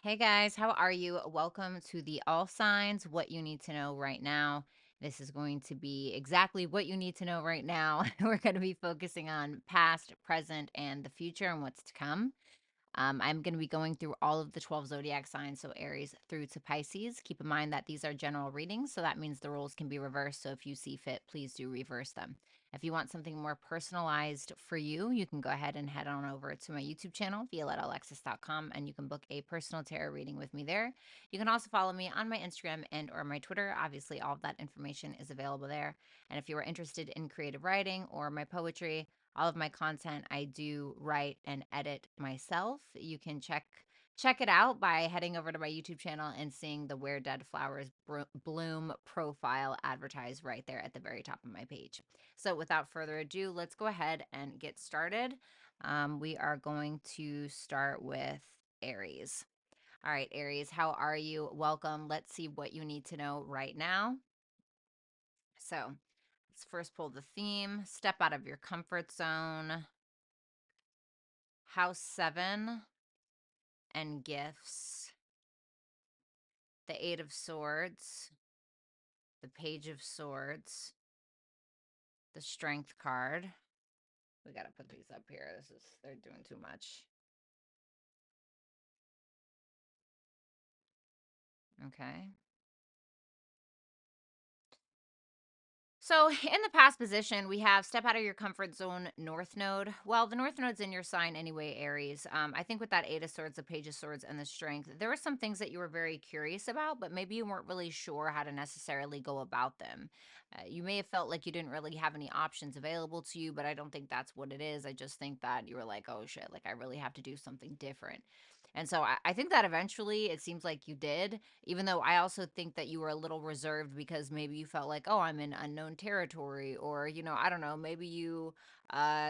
Hey guys, how are you? Welcome to the All Signs, What You Need to Know Right Now. This is going to be exactly what you need to know right now. We're going to be focusing on past, present, and the future and what's to come. I'm going to be going through all of the 12 zodiac signs, so Aries through to Pisces. Keep in mind that these are general readings, so that means the roles can be reversed. So if you see fit, please do reverse them. If you want something more personalized for you, you can go ahead and head on over to my YouTube channel, violettaalexis.com, and you can book a personal tarot reading with me there. You can also follow me on my Instagram and or my Twitter. Obviously, all of that information is available there. And if you are interested in creative writing or my poetry, all of my content I do write and edit myself. You can check it out by heading over to my YouTube channel and seeing the Where Dead Flowers Bloom profile advertised right there at the very top of my page. So without further ado, let's go ahead and get started. We are going to start with Aries. All right, Aries, how are you? Welcome. Let's see what you need to know right now. So let's first pull the theme. Step out of your comfort zone. House 7 and gifts. The 8 of Swords. The Page of Swords. The Strength card. We got to put these up here. They're doing too much. Okay. So in the past position, we have step out of your comfort zone, North Node. Well, the North Node's in your sign anyway, Aries. I think with that 8 of Swords, the Page of Swords, and the Strength, there were some things that you were very curious about, but maybe you weren't really sure how to necessarily go about them. You may have felt like you didn't really have any options available to you, but I don't think that's what it is. I just think that you were like, oh shit, like I really have to do something different. And so I think that eventually it seems like you did, even though I also think that you were a little reserved because maybe you felt like, oh, I'm in unknown territory, or, I don't know, maybe you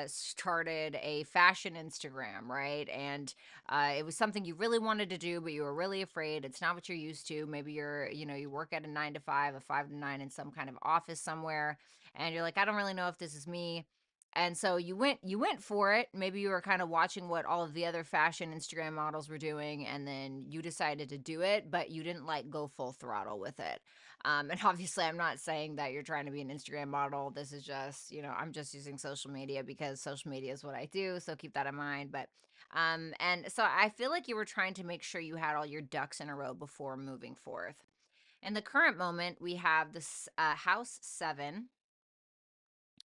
started a fashion Instagram, right? And it was something you really wanted to do, but you were really afraid. It's not what you're used to. Maybe you work at a 9 to 5, a 5 to 9 in some kind of office somewhere, and you're like, I don't really know if this is me. And so you went for it. Maybe you were kind of watching what all of the other fashion Instagram models were doing, and then you decided to do it, but you didn't like go full throttle with it. And obviously I'm not saying that you're trying to be an Instagram model. This is just, I'm just using social media because social media is what I do, so keep that in mind. But and so I feel like you were trying to make sure you had all your ducks in a row before moving forth. In the current moment, we have this house 7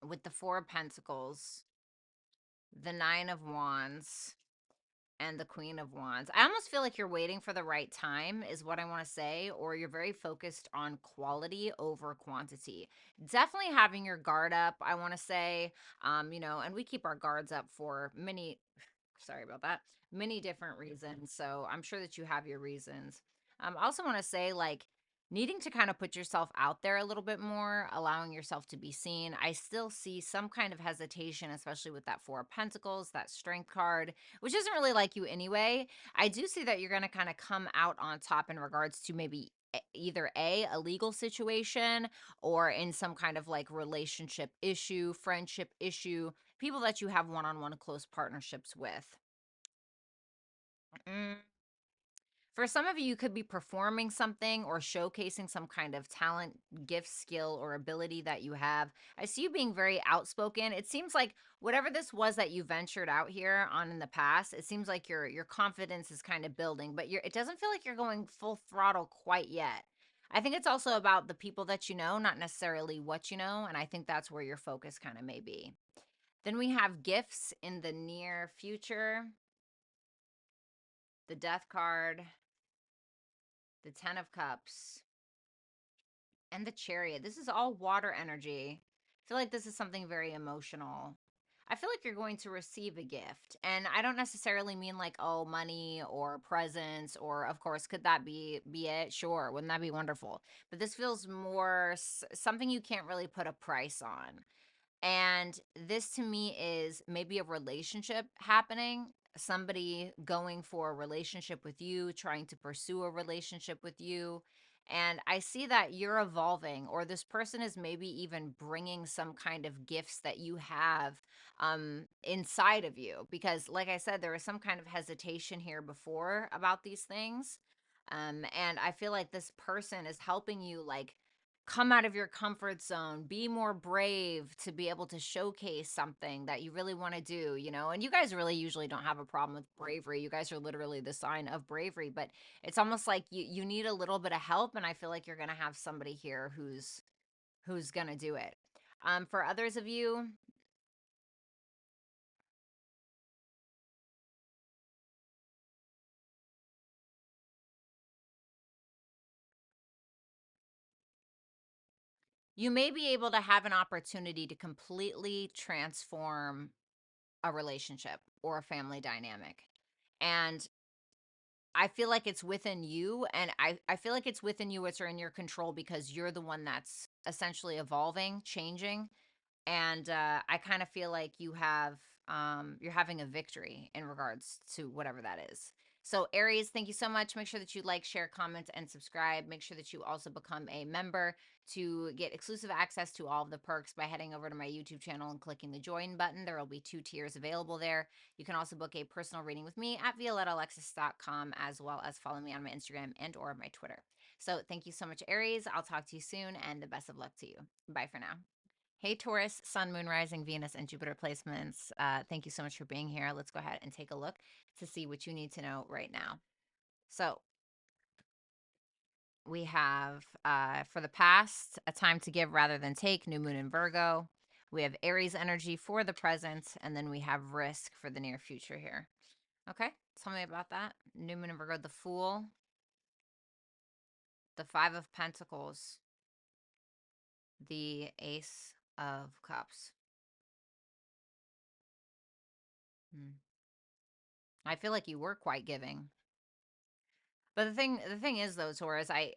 with the 4 of Pentacles, the 9 of Wands, and the Queen of Wands. I almost feel like you're waiting for the right time, is what I want to say, or you're very focused on quality over quantity. Definitely having your guard up, I want to say. And we keep our guards up for sorry about that, many different reasons. So I'm sure that you have your reasons. I also want to say, like, needing to kind of put yourself out there a little bit more, allowing yourself to be seen. I still see some kind of hesitation, especially with that 4 of Pentacles, that Strength card, which isn't really like you anyway. I do see that you're going to kind of come out on top in regards to maybe either a legal situation, or in some kind of like relationship issue, friendship issue, people that you have one-on-one close partnerships with. Mm. For some of you, you could be performing something or showcasing some kind of talent, gift, skill, or ability that you have. I see you being very outspoken. It seems like whatever this was that you ventured out here on in the past, it seems like your confidence is kind of building, but it doesn't feel like you're going full throttle quite yet. I think it's also about the people that you know, not necessarily what you know, and I think that's where your focus kind of may be. Then we have gifts in the near future, the Death card, the 10 of Cups, and the Chariot. This is all water energy. I feel like this is something very emotional. I feel like you're going to receive a gift. And I don't necessarily mean like, oh, money or presents, or of course, could that be it? Sure. Wouldn't that be wonderful? But this feels more something you can't really put a price on. And this to me is maybe a relationship happening, somebody going for a relationship with you, trying to pursue a relationship with you. And I see that you're evolving, or this person is maybe even bringing some kind of gifts that you have inside of you. Because, like I said, there was some kind of hesitation here before about these things. And I feel like this person is helping you, like, come out of your comfort zone, be more brave to be able to showcase something that you really want to do, you know? And you guys really usually don't have a problem with bravery. You guys are literally the sign of bravery, but it's almost like you need a little bit of help, and I feel like you're going to have somebody here who's going to do it. For others of you, you may be able to have an opportunity to completely transform a relationship or a family dynamic. And I feel like it's within you, and I feel like it's within you, it's in your control because you're the one that's essentially evolving, changing. And I kind of feel like you're having a victory in regards to whatever that is. So Aries, thank you so much. Make sure that you like, share, comment, and subscribe. Make sure that you also become a member to get exclusive access to all of the perks by heading over to my YouTube channel and clicking the join button. There will be 2 tiers available there. You can also book a personal reading with me at violettalexis.com, as well as follow me on my Instagram and or my Twitter. So thank you so much, Aries. I'll talk to you soon, and the best of luck to you. Bye for now. Hey, Taurus, Sun, Moon, Rising, Venus, and Jupiter placements. Thank you so much for being here. Let's go ahead and take a look to see what you need to know right now. So, we have for the past, a time to give rather than take, new moon in Virgo. We have Aries energy for the present, and then we have risk for the near future here. Okay, tell me about that. New moon in Virgo, the Fool, the Five of Pentacles, the Ace of Cups. Hmm. I feel like you were quite giving. But the thing is though, Taurus, I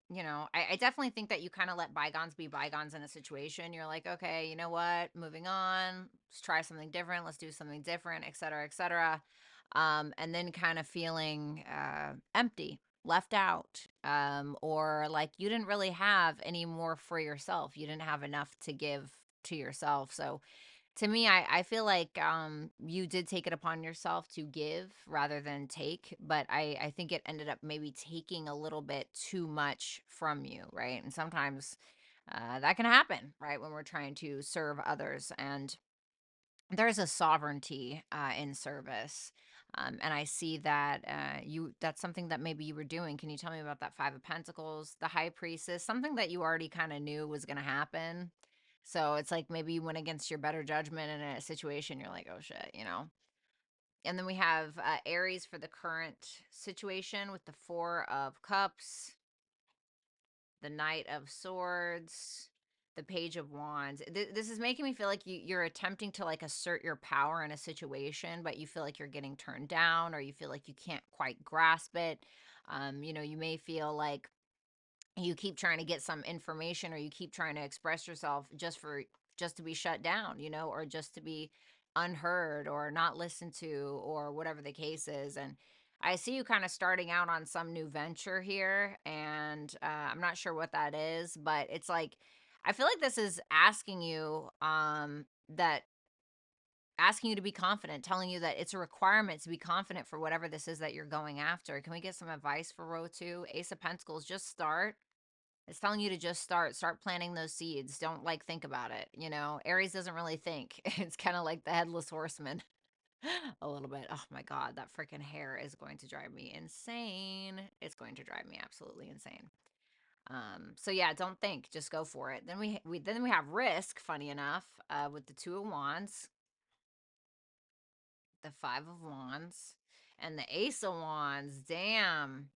definitely think that you kind of let bygones be bygones in a situation. You're like, okay, you know what? Moving on. Let's try something different. Let's do something different, et cetera, et cetera. And then kind of feeling empty, left out, or like you didn't really have any more for yourself. You didn't have enough to give to yourself. So to me, I feel like you did take it upon yourself to give rather than take, but I think it ended up maybe taking a little bit too much from you, right? And sometimes that can happen, right, when we're trying to serve others. And there's a sovereignty in service. And I see that that's something that maybe you were doing. Can you tell me about that Five of Pentacles, the High Priestess, something that you already kind of knew was going to happen? So it's like maybe you went against your better judgment in a situation. You're like, oh shit, you know? And then we have Aries for the current situation with the Four of Cups, the Knight of Swords, the Page of Wands. This is making me feel like you're attempting to like assert your power in a situation, but you feel like you're getting turned down, or you feel like you can't quite grasp it. You may feel like you keep trying to get some information, or you keep trying to express yourself just to be shut down, or just to be unheard or not listened to, or whatever the case is. And I see you kind of starting out on some new venture here, and I'm not sure what that is, but it's like I feel like this is that asking you to be confident, telling you that it's a requirement to be confident for whatever this is that you're going after. Can we get some advice for row 2? Ace of Pentacles, just start. It's telling you to just start planting those seeds. Don't like think about it. Aries doesn't really think. It's kind of like the headless horseman a little bit. Oh my God, that freaking hair is going to drive me insane. It's going to drive me absolutely insane. So yeah, don't think, just go for it. Then we have risk, funny enough, with the Two of Wands, the Five of Wands, and the Ace of Wands. Damn.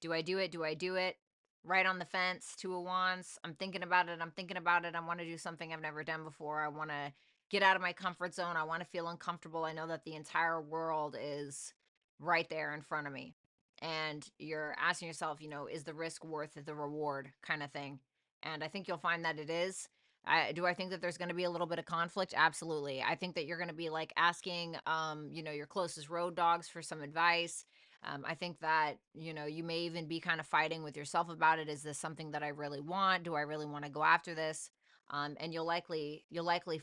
Do I do it? Do I do it? Right on the fence, Two of Wands. I'm thinking about it. I'm thinking about it. I want to do something I've never done before. I want to get out of my comfort zone. I want to feel uncomfortable. I know that the entire world is right there in front of me. And you're asking yourself, is the risk worth the reward, kind of thing. And I think you'll find that it is. Do I think that there's going to be a little bit of conflict? Absolutely. I think that you're going to be like asking, your closest road dogs for some advice. I think that, you know, you may even be kind of fighting with yourself about it. Is this something that I really want? Do I really want to go after this? And you'll likely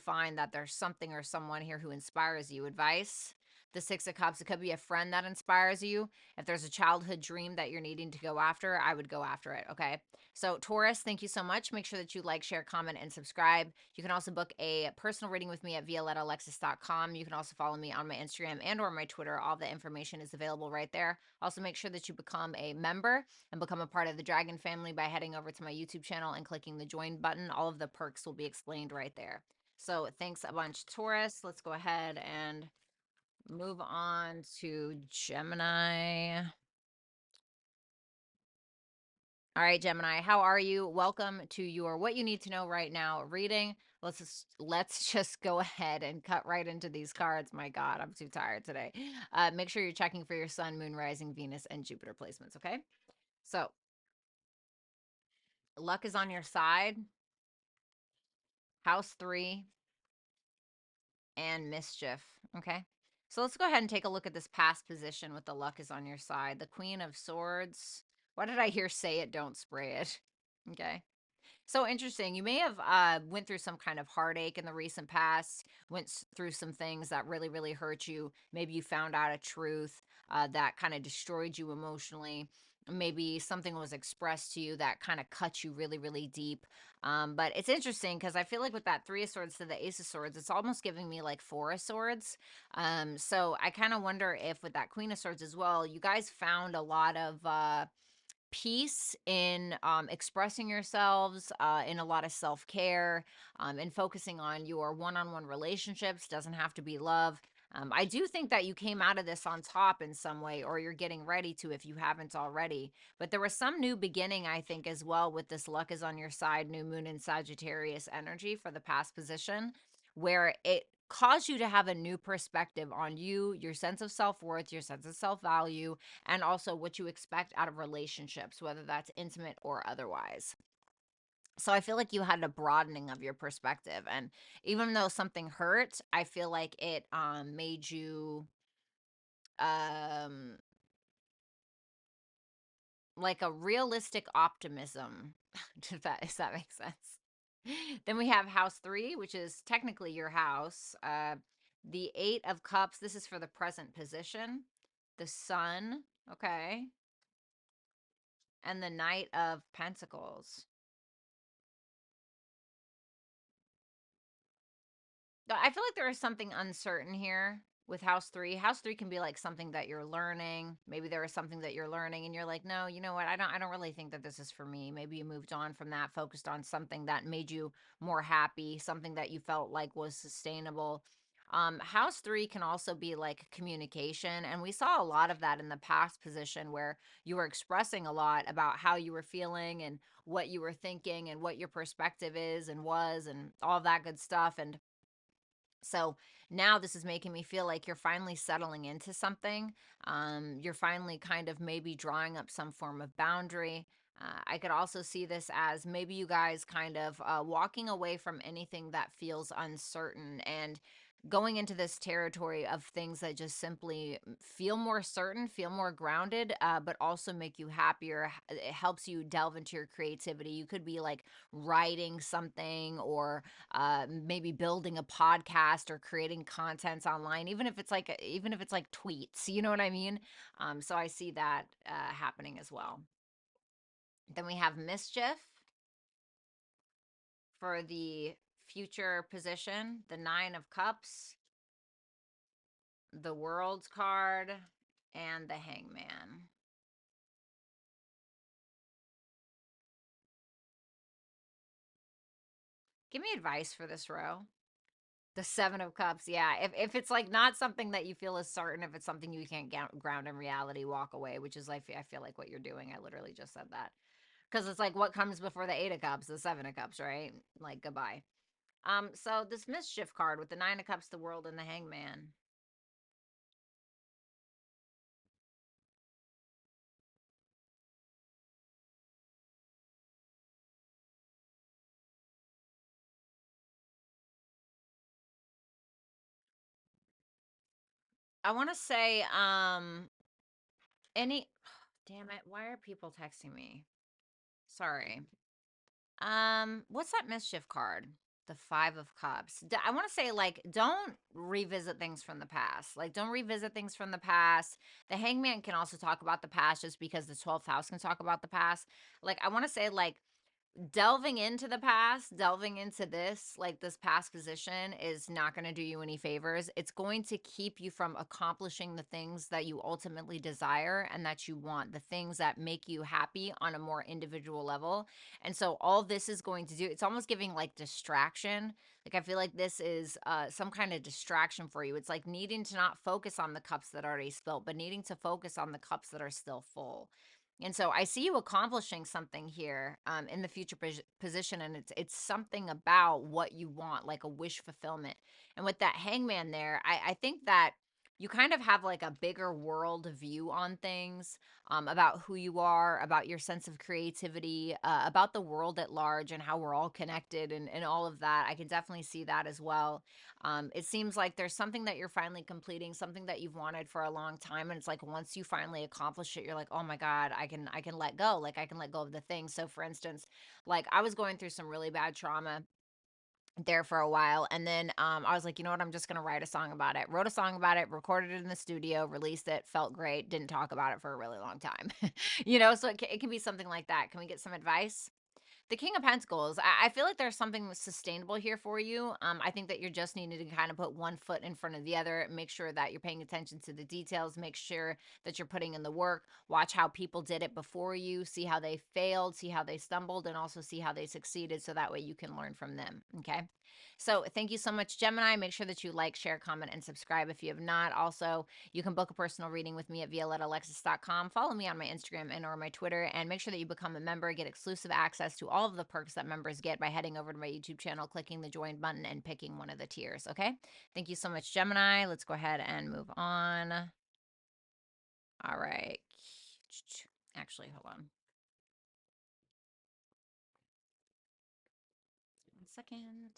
find that there's something or someone here who inspires you. Advice: the Six of Cups. It could be a friend that inspires you. If there's a childhood dream that you're needing to go after, I would go after it. Okay. So, Taurus, thank you so much. Make sure that you like, share, comment, and subscribe. You can also book a personal reading with me at violettaalexis.com. You can also follow me on my Instagram and or my Twitter. All the information is available right there. Also, make sure that you become a member and become a part of the Dragon family by heading over to my YouTube channel and clicking the join button. All of the perks will be explained right there. So, thanks a bunch, Taurus. Let's go ahead and move on to Gemini. All right, Gemini, how are you? Welcome to your What You Need to Know Right Now reading. Let's just go ahead and cut right into these cards. My God, I'm too tired today. Make sure you're checking for your sun, moon, rising, Venus, and Jupiter placements, okay? So, luck is on your side. House 3 and mischief, okay? So let's go ahead and take a look at this past position with the luck is on your side. The Queen of Swords. What did I hear? Say it, don't spray it. Okay. So interesting. You may have went through some kind of heartache in the recent past, through some things that really, really hurt you. Maybe you found out a truth that kind of destroyed you emotionally. Maybe something was expressed to you that kind of cut you really, really deep. But it's interesting because I feel like with that Three of Swords to the Ace of Swords, it's almost giving me like Four of Swords. So I kind of wonder if with that Queen of Swords as well, you guys found a lot of peace in expressing yourselves, in a lot of self-care, and focusing on your one-on-one relationships. Doesn't have to be love. I do think that you came out of this on top in some way, or you're getting ready to if you haven't already. But there was some new beginning, I think, as well, with this luck is on your side, new moon in Sagittarius energy for the past position, where it caused you to have a new perspective on you, your sense of self-worth, your sense of self-value, and also what you expect out of relationships, whether that's intimate or otherwise. So I feel like you had a broadening of your perspective. And even though something hurt, I feel like it made you um like a realistic optimism. Does that make sense? Then we have house 3, which is technically your house. The 8 of Cups, this is for the present position. The Sun, okay, and the Knight of Pentacles. I feel like there is something uncertain here with house 3. House 3 can be like something that you're learning. Maybe there is something that you're learning and you're like, "No, you know what? I don't really think that this is for me." Maybe you moved on from that, focused on something that made you more happy, something that you felt like was sustainable. House 3 can also be like communication, and we saw a lot of that in the past position where you were expressing a lot about how you were feeling and what you were thinking and what your perspective is and was and all that good stuff. And so now this is making me feel like you're finally settling into something. You're finally kind of maybe drawing up some form of boundary. I could also see this as maybe you guys kind of walking away from anything that feels uncertain and going into this territory of things that just simply feel more certain, feel more grounded, but also make you happier. It helps you delve into your creativity. You could be like writing something or maybe building a podcast or creating content online, even if it's like tweets, you know what I mean? So I see that happening as well. Then we have mischief for the future position, the 9 of Cups, the World's card, and the Hangman. Give me advice for this row. The 7 of Cups, yeah. If it's like not something that you feel is certain, if it's something you can't ground in reality, walk away. Which is like I feel like what you're doing. I literally just said that because it's like what comes before the 8 of Cups, the 7 of Cups, right? Like goodbye. So this mischief card with the 9 of Cups, the World, and the Hangman. I want to say, Any damn it, why are people texting me? Sorry. What's that mischief card? The 5 of Cups. I want to say, like, don't revisit things from the past. Like, don't revisit things from the past. The Hangman can also talk about the past just because the 12th house can talk about the past. Like, I want to say, like, delving into the past, delving into this, like this past position is not going to do you any favors. It's going to keep you from accomplishing the things that you ultimately desire and that you want, the things that make you happy on a more individual level. And so all this is going to do, it's almost giving like distraction. Like, I feel like this is some kind of distraction for you. It's like needing to not focus on the cups that already spilled, but needing to focus on the cups that are still full. And so I see you accomplishing something here in the future position, and it's something about what you want, like a wish fulfillment. And with that Hangman there, I think that you kind of have like a bigger world view on things, about who you are, about your sense of creativity, about the world at large, and how we're all connected, and all of that. I can definitely see that as well. It seems like there's something that you're finally completing, something that you've wanted for a long time, and it's like once you finally accomplish it, you're like, oh my god, I can let go. Like, I can let go of the thing. So for instance, like, I was going through some really bad trauma there for a while, and then I was like, you know what, I'm just gonna write a song about it. Wrote a song about it, recorded it in the studio, released it, felt great, didn't talk about it for a really long time. So it can be something like that. Can we get some advice? The King of Pentacles, I feel like there's something sustainable here for you. I think that you're just needing to kind of put one foot in front of the other, make sure that you're paying attention to the details, make sure that you're putting in the work, watch how people did it before you, see how they failed, see how they stumbled, and also see how they succeeded so that way you can learn from them, okay? So thank you so much, Gemini. Make sure that you like, share, comment, and subscribe if you have not. Also, you can book a personal reading with me at violettalexis.com. Follow me on my Instagram and or my Twitter, and make sure that you become a member, get exclusive access to all of the perks that members get by heading over to my YouTube channel, clicking the join button, and picking one of the tiers, okay? Thank you so much, Gemini. Let's go ahead and move on. All right. Actually, hold on 1 second.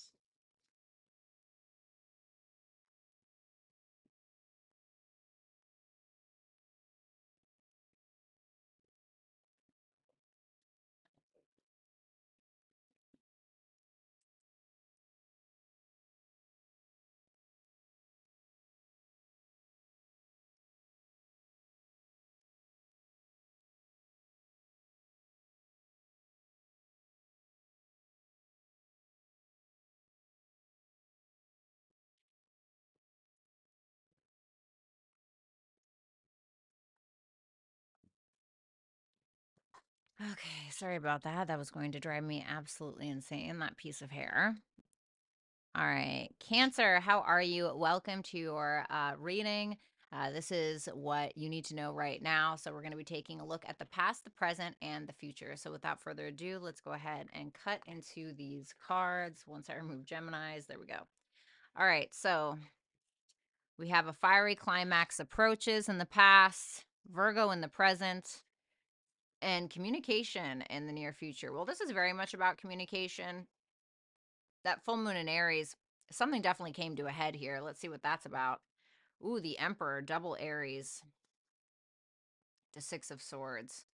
Okay, sorry about that. That was going to drive me absolutely insane, that piece of hair. All right, Cancer, how are you? Welcome to your reading. This is what you need to know right now. So we're going to be taking a look at the past, the present, and the future. So without further ado, let's go ahead and cut into these cards. Once I remove Gemini's, there we go. All right, so we have a fiery climax approaches in the past, Virgo in the present, and communication in the near future. Well, this is very much about communication. That full moon in Aries, something definitely came to a head here. Let's see what that's about. Ooh, the Emperor, double Aries, the Six of Swords,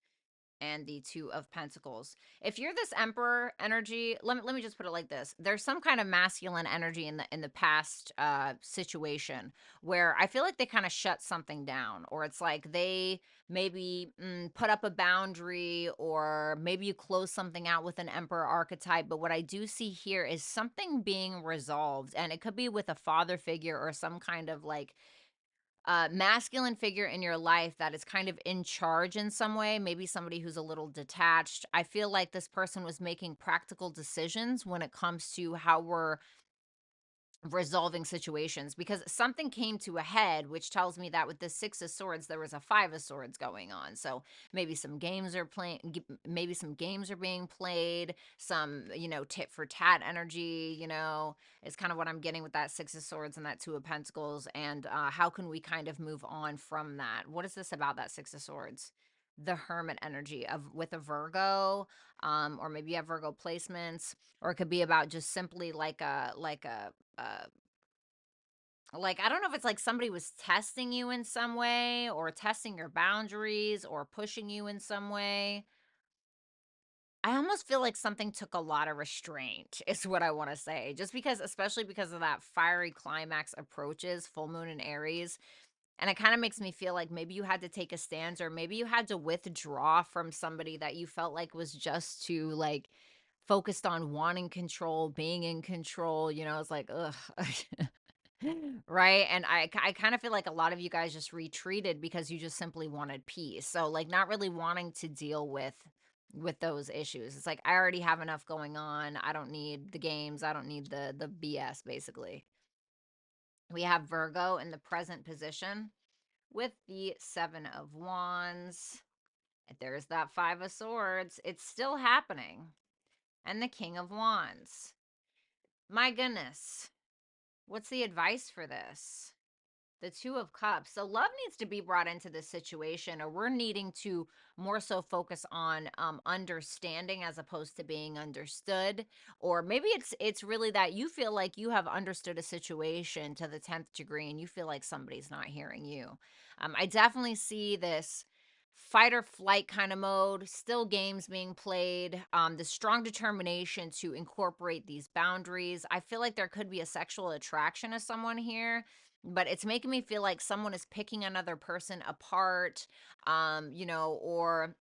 and the Two of Pentacles. If you're this Emperor energy, let me just put it like this. There's some kind of masculine energy in the past situation where I feel like they kind of shut something down, or it's like they maybe put up a boundary, or maybe you close something out with an Emperor archetype. But what I do see here is something being resolved, and it could be with a father figure or some kind of like masculine figure in your life that is kind of in charge in some way, maybe somebody who's a little detached. I feel like this person was making practical decisions when it comes to how we're resolving situations, because something came to a head, which tells me that with the Six of Swords there was a Five of Swords going on. So maybe some games are playing, maybe some games are being played, some tit for tat energy, is kind of what I'm getting with that Six of Swords and that Two of Pentacles. And how can we kind of move on from that? What is this about, that Six of Swords? The Hermit energy of with a Virgo, or maybe you have Virgo placements, or it could be about just simply like a like, I don't know if it's like somebody was testing you in some way or testing your boundaries or pushing you in some way. I almost feel like something took a lot of restraint, is what I want to say. Just because, especially because of that fiery climax approaches full moon in Aries. And it kind of makes me feel like maybe you had to take a stance or maybe you had to withdraw from somebody that you felt like was just too like focused on wanting control, being in control. You know, it's like, ugh. Right. And I kind of feel like a lot of you guys just retreated because you just simply wanted peace. So like not really wanting to deal with those issues. It's like I already have enough going on. I don't need the games. I don't need the BS basically. We have Virgo in the present position with the 7 of Wands. There's that 5 of Swords. It's still happening. And the King of Wands. My goodness. What's the advice for this? The 2 of Cups. So love needs to be brought into this situation, or we're needing to more so focus on understanding as opposed to being understood. Or maybe it's really that you feel like you have understood a situation to the 10th degree and you feel like somebody's not hearing you. I definitely see this fight or flight kind of mode, still games being played, the strong determination to incorporate these boundaries. I feel like there could be a sexual attraction to someone here, but it's making me feel like someone is picking another person apart, or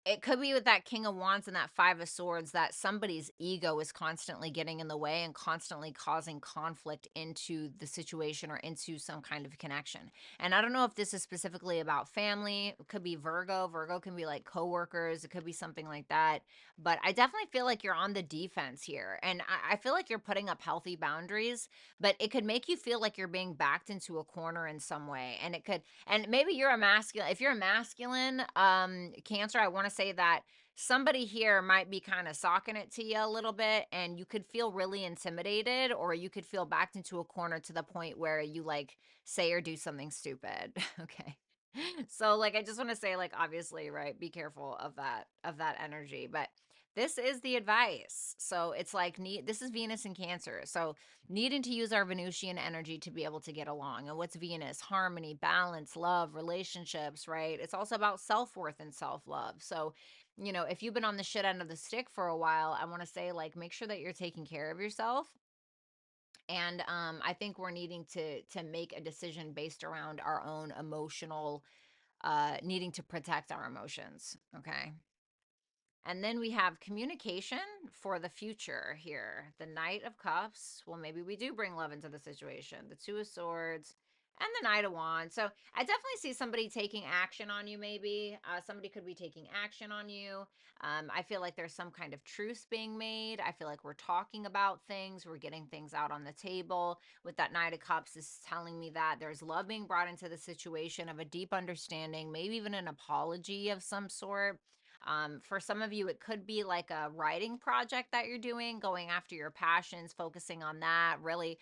it could be with that King of Wands and that 5 of Swords that somebody's ego is constantly getting in the way and constantly causing conflict into the situation or into some kind of connection. And I don't know if this is specifically about family. It could be Virgo. Virgo can be like coworkers. It could be something like that. But I definitely feel like you're on the defense here. And I feel like you're putting up healthy boundaries, but it could make you feel like you're being backed into a corner in some way. And it could, and maybe you're a masculine. If you're a masculine Cancer, I want to say that somebody here might be kind of socking it to you a little bit, and you could feel really intimidated, or you could feel backed into a corner to the point where you like say or do something stupid. Okay. So like I just want to say, like, obviously, right, be careful of that energy. But this is the advice. So it's like this is Venus in Cancer. So needing to use our Venusian energy to be able to get along. And what's Venus? Harmony, balance, love, relationships, right? It's also about self-worth and self-love. So, if you've been on the shit end of the stick for a while, I want to say, like, make sure that you're taking care of yourself. And I think we're needing to make a decision based around our own emotional needing to protect our emotions. Okay. And then we have communication for the future here. The Knight of Cups. Well, maybe we do bring love into the situation. The 2 of Swords and the Knight of Wands. So I definitely see somebody taking action on you, maybe. Somebody could be taking action on you. I feel like there's some kind of truce being made. I feel like we're talking about things. We're getting things out on the table. With that Knight of Cups is telling me that there's love being brought into the situation, of a deep understanding, maybe even an apology of some sort. For some of you, it could be like a writing project that you're doing, going after your passions, focusing on that, really,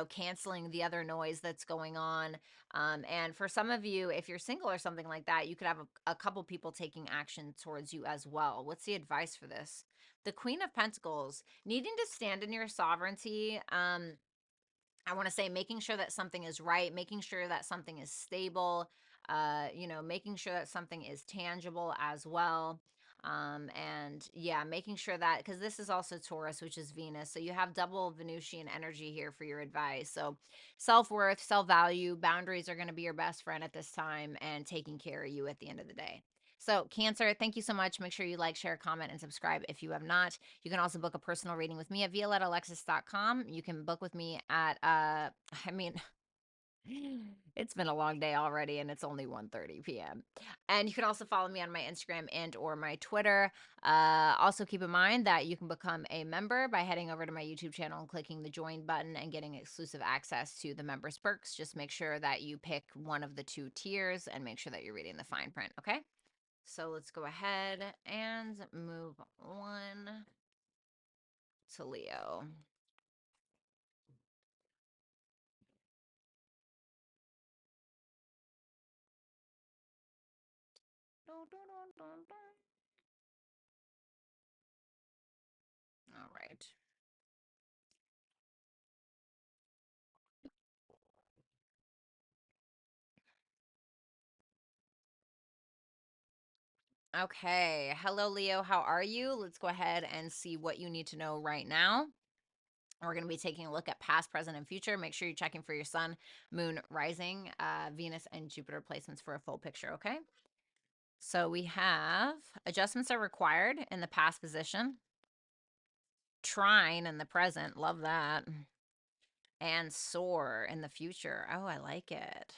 canceling the other noise that's going on. And for some of you, if you're single or something like that, you could have a couple people taking action towards you as well. What's the advice for this? The Queen of Pentacles, needing to stand in your sovereignty. I want to say making sure that something is right, making sure that something is stable, making sure that something is tangible as well. And yeah, making sure that, because this is also Taurus, which is Venus. So you have double Venusian energy here for your advice. So self-worth, self-value, boundaries are going to be your best friend at this time, and taking care of you at the end of the day. So Cancer, thank you so much. Make sure you like, share, comment, and subscribe if you have not. You can also book a personal reading with me at violetaalexis.com. You can book with me at, I mean, it's been a long day already and it's only 1:30 p.m. And you can also follow me on my Instagram and or my Twitter. Also keep in mind that you can become a member by heading over to my YouTube channel and clicking the join button and getting exclusive access to the members perks. Just make sure that you pick one of the 2 tiers and make sure that you're reading the fine print, okay? So let's go ahead and move on to Leo. All right. Okay. Hello, Leo. How are you? Let's go ahead and see what you need to know right now. We're going to be taking a look at past, present, and future. Make sure you're checking for your sun, moon, rising, Venus, and Jupiter placements for a full picture, okay? So we have adjustments are required in the past position, trine in the present, love that, and soar in the future. Oh, I like it.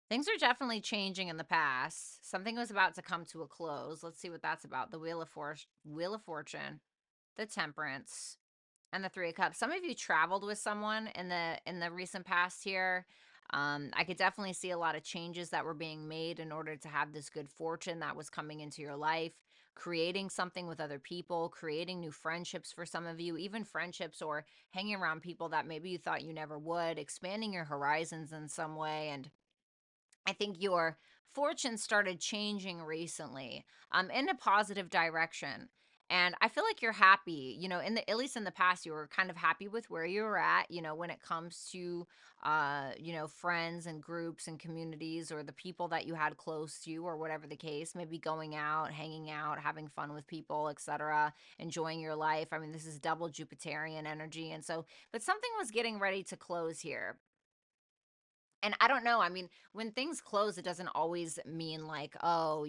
Things are definitely changing in the past. Something was about to come to a close. Let's see what that's about. The Wheel of Fortune, the Temperance, and the Three of Cups. Some of you traveled with someone in the recent past here. I could definitely see a lot of changes that were being made in order to have this good fortune that was coming into your life, creating something with other people, creating new friendships for some of you, even friendships or hanging around people that maybe you thought you never would, expanding your horizons in some way. And I think your fortune started changing recently, in a positive direction. And I feel like you're happy, in the, at least in the past, you were kind of happy with where you were at, when it comes to, friends and groups and communities or the people that you had close to you or whatever the case, maybe going out, hanging out, having fun with people, etc., enjoying your life. I mean, this is double Jupiterian energy. And so, but something was getting ready to close here. And I don't know. I mean, when things close, it doesn't always mean like, oh,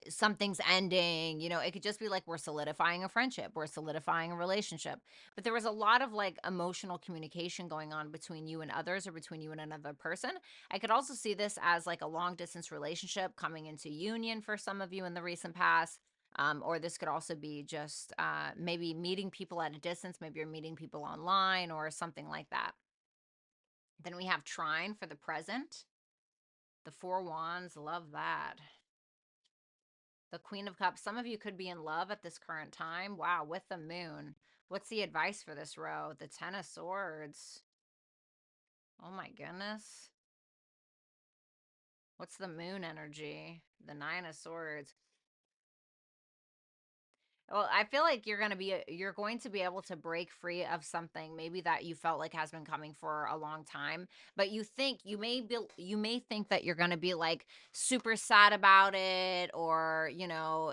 something's ending. It could just be like we're solidifying a friendship, we're solidifying a relationship. But there was a lot of like emotional communication going on between you and others or between you and another person. I could also see this as like a long distance relationship coming into union for some of you in the recent past. Or this could also be just maybe meeting people at a distance. Maybe you're meeting people online or something like that. Then we have trine for the present. The Four Wands, love that. The Queen of Cups, some of you could be in love at this current time. Wow, with the moon. What's the advice for this row? The Ten of Swords. Oh my goodness. What's the moon energy? The Nine of Swords. Well, I feel like you're going to be able to break free of something maybe that you felt like has been coming for a long time, but you may think that you're going to be like super sad about it, or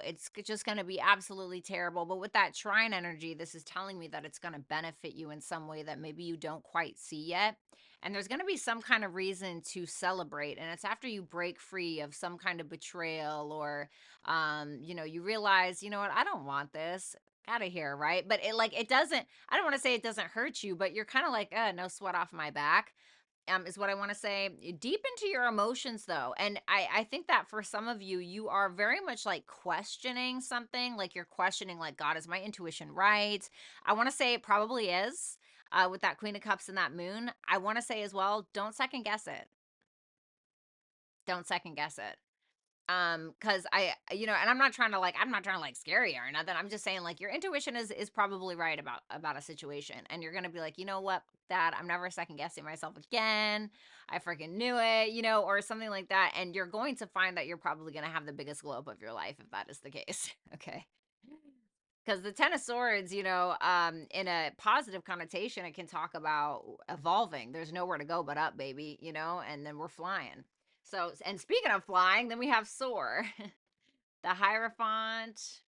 it's just going to be absolutely terrible. But with that trine energy, this is telling me that it's going to benefit you in some way that maybe you don't quite see yet. And there's going to be some kind of reason to celebrate, and it's after you break free of some kind of betrayal, or you realize, you know what, I don't want this out of here, right? But it doesn't, I don't want to say it doesn't hurt you, but you're kind of like, no sweat off my back. Is what I want to say. Deep into your emotions, though. And I think that for some of you, you are very much like questioning something, like you're questioning, like, God, is my intuition right? I want to say it probably is, with that Queen of Cups and that moon. I want to say as well, don't second guess it. Don't second guess it. Because and I'm not trying to like scare you or nothing. I'm just saying, like, your intuition is probably right about a situation, and you're gonna be like, you know what, Dad, I'm never second guessing myself again. I freaking knew it, or something like that. And you're going to find that you're probably gonna have the biggest glow up of your life if that is the case. Okay. Because the Ten of Swords, in a positive connotation, it can talk about evolving. There's nowhere to go but up, baby, and then we're flying. So, and speaking of flying, then we have soar. The Hierophant,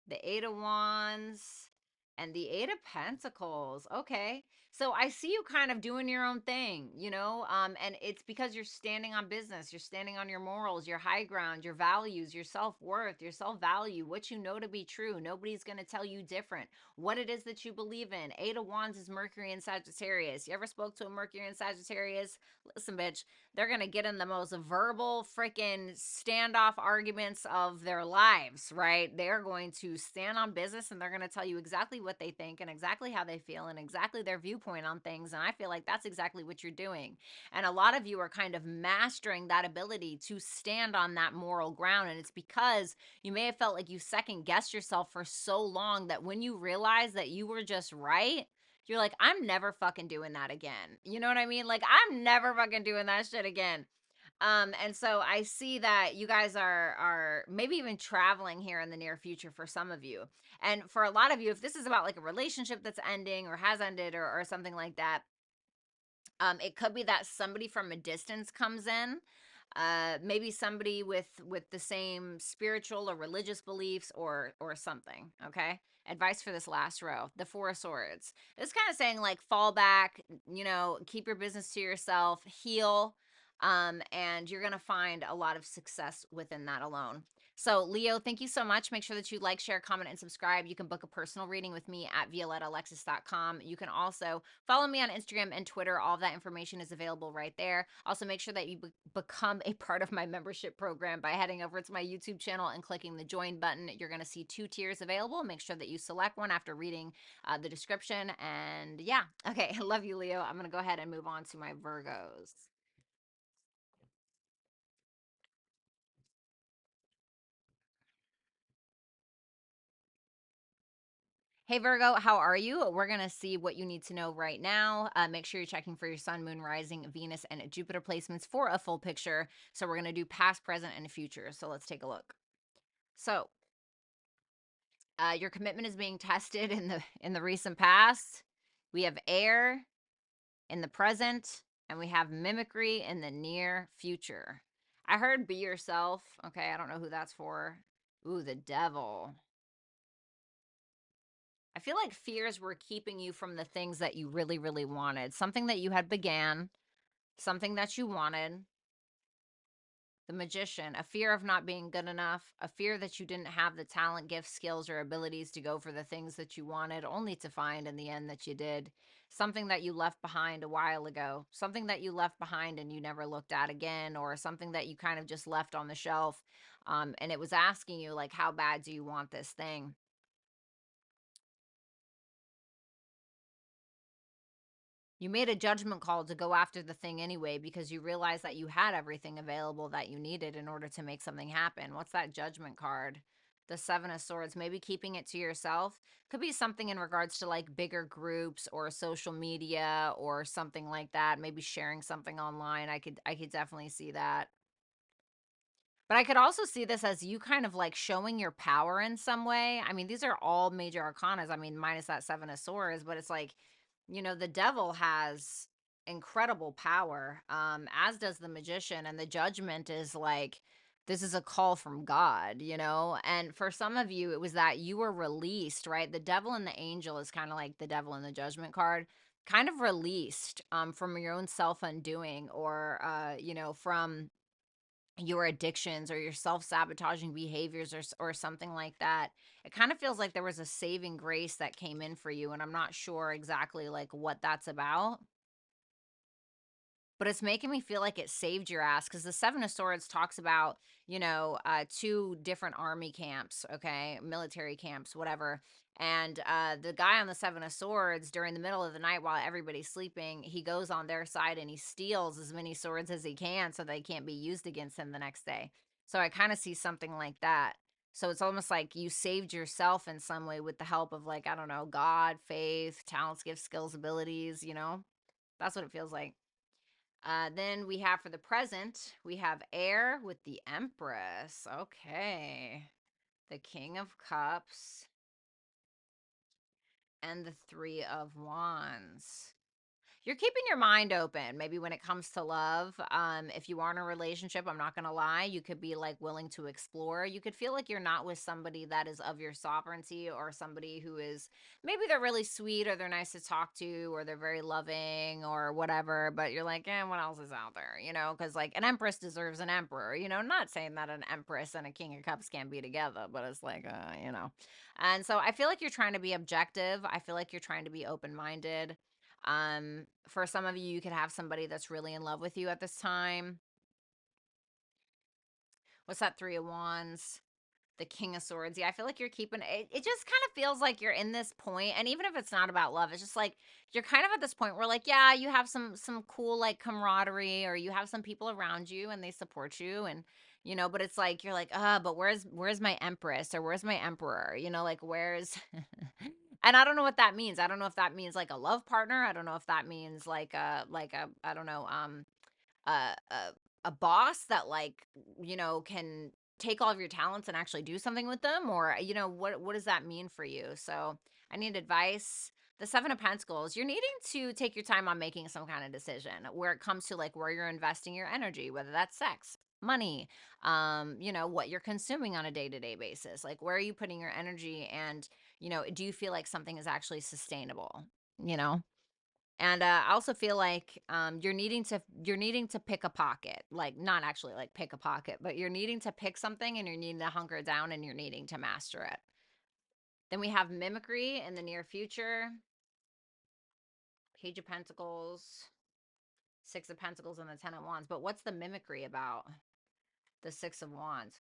the Eight of Wands, and the Eight of Pentacles. Okay. So I see you kind of doing your own thing, and it's because you're standing on business, you're standing on your morals, your high ground, your values, your self-worth, your self-value, what you know to be true. Nobody's going to tell you different. What it is that you believe in. Eight of Wands is Mercury and Sagittarius. You ever spoke to a Mercury and Sagittarius? Listen, bitch, they're going to get in the most verbal freaking standoff arguments of their lives, right? They're going to stand on business, and they're going to tell you exactly what they think and exactly how they feel and exactly their viewpoint on things. And I feel like that's exactly what you're doing. And a lot of you are kind of mastering that ability to stand on that moral ground. And it's because you may have felt like you second guessed yourself for so long that when you realize that you were just right, you're like, I'm never fucking doing that again. You know what I mean? Like, I'm never fucking doing that shit again. And so I see that you guys are maybe even traveling here in the near future for some of you. And for a lot of you, if this is about like a relationship that's ending or has ended, or something like that, it could be that somebody from a distance comes in. maybe somebody with the same spiritual or religious beliefs or something. Okay, advice for this last row, the Four of Swords. It's kind of saying like fall back, keep your business to yourself, heal, and you're gonna find a lot of success within that alone. So, Leo, thank you so much. Make sure that you like, share, comment, and subscribe. You can book a personal reading with me at violettaalexis.com. You can also follow me on Instagram and Twitter. All of that information is available right there. Also, make sure that you become a part of my membership program by heading over to my YouTube channel and clicking the join button. You're going to see 2 tiers available. Make sure that you select one after reading the description. And yeah, okay, I love you, Leo. I'm going to go ahead and move on to my Virgos. Hey Virgo, how are you? We're going to see what you need to know right now. Make sure you're checking for your sun, moon, rising, Venus, and Jupiter placements for a full picture. So we're going to do past, present, and future. So let's take a look. So your commitment is being tested in the recent past. We have air in the present, and we have mimicry in the near future. I heard be yourself. Okay, I don't know who that's for. Ooh, the devil. I feel like fears were keeping you from the things that you really, really wanted. Something that you had began, something that you wanted. The Magician, a fear of not being good enough, a fear that you didn't have the talent, gifts, skills, or abilities to go for the things that you wanted, only to find in the end that you did. Something that you left behind a while ago, something that you left behind and you never looked at again, or something that you kind of just left on the shelf. And it was asking you, like, how bad do you want this thing? You made a judgment call to go after the thing anyway because you realized that you had everything available that you needed in order to make something happen. What's that judgment card? The Seven of Swords. Maybe keeping it to yourself. Could be something in regards to like bigger groups or social media or something like that. Maybe sharing something online. I could definitely see that. But I could also see this as you kind of like showing your power in some way. I mean, these are all major arcanas. I mean, minus that Seven of Swords, but it's like, the devil has incredible power, as does the Magician. And the Judgment is like, this is a call from God, And for some of you, it was that you were released, right? The devil and the angel is kind of like the devil and the Judgment card, kind of released from your own self undoing or, from your addictions or your self-sabotaging behaviors or something like that. It kind of feels like there was a saving grace that came in for you, and I'm not sure exactly like what that's about, but it's making me feel like it saved your ass because the Seven of Swords talks about, 2 different army camps, okay, military camps, whatever. And the guy on the Seven of Swords, during the middle of the night while everybody's sleeping, he goes on their side and he steals as many swords as he can so they can't be used against him the next day. So I kind of see something like that. So it's almost like you saved yourself in some way with the help of, like, I don't know, God, faith, talents, gifts, skills, abilities. That's what it feels like. Then we have for the present, we have air with the Empress. Okay. The King of Cups and the Three of Wands. You're keeping your mind open maybe when it comes to love. If you are in a relationship, I'm not gonna lie, you could be like willing to explore. You could feel like you're not with somebody that is of your sovereignty, or somebody who is, maybe they're really sweet or they're nice to talk to or they're very loving or whatever, but you're like, what else is out there, because like an empress deserves an emperor. Not saying that an empress and a king of cups can't be together, but it's like, and so I feel like you're trying to be objective. I feel like you're trying to be open-minded. For some of you, you could have somebody that's really in love with you at this time. What's that Three of Wands? The King of Swords. Yeah, I feel like you're keeping it. It just kind of feels like you're in this point, and even if it's not about love, it's just like you're kind of at this point where, like, yeah, you have some cool like camaraderie, or you have some people around you and they support you, and but it's like you're like, but where's my empress, or where's my emperor? Like, where's and I don't know what that means. I don't know if that means like a love partner. I don't know if that means like a I don't know, a a boss that, like, can take all of your talents and actually do something with them, or what does that mean for you? So I need advice. the Seven of Pentacles, you're needing to take your time on making some kind of decision where it comes to like where you're investing your energy, whether that's sex, money, what you're consuming on a day-to-day basis. Like, where are you putting your energy? And, do you feel like something is actually sustainable? You know? And I also feel like you're needing to pick a pocket, like not actually like pick a pocket, but you're needing to pick something and you're needing to hunker down and you're needing to master it. Then we have mimicry in the near future, Page of Pentacles, Six of Pentacles, and the Ten of Wands. But what's the mimicry about? The Six of Wands.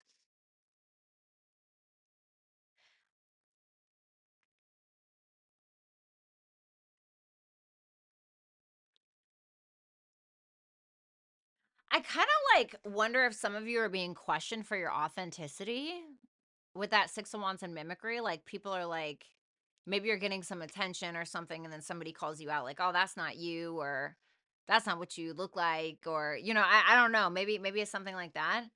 I kind of like wonder if some of you are being questioned for your authenticity with that Six of Wands and mimicry. Like, people are like, maybe you're getting some attention or something, and then somebody calls you out, like, oh, that's not you, or that's not what you look like, or, I don't know. Maybe it's something like that.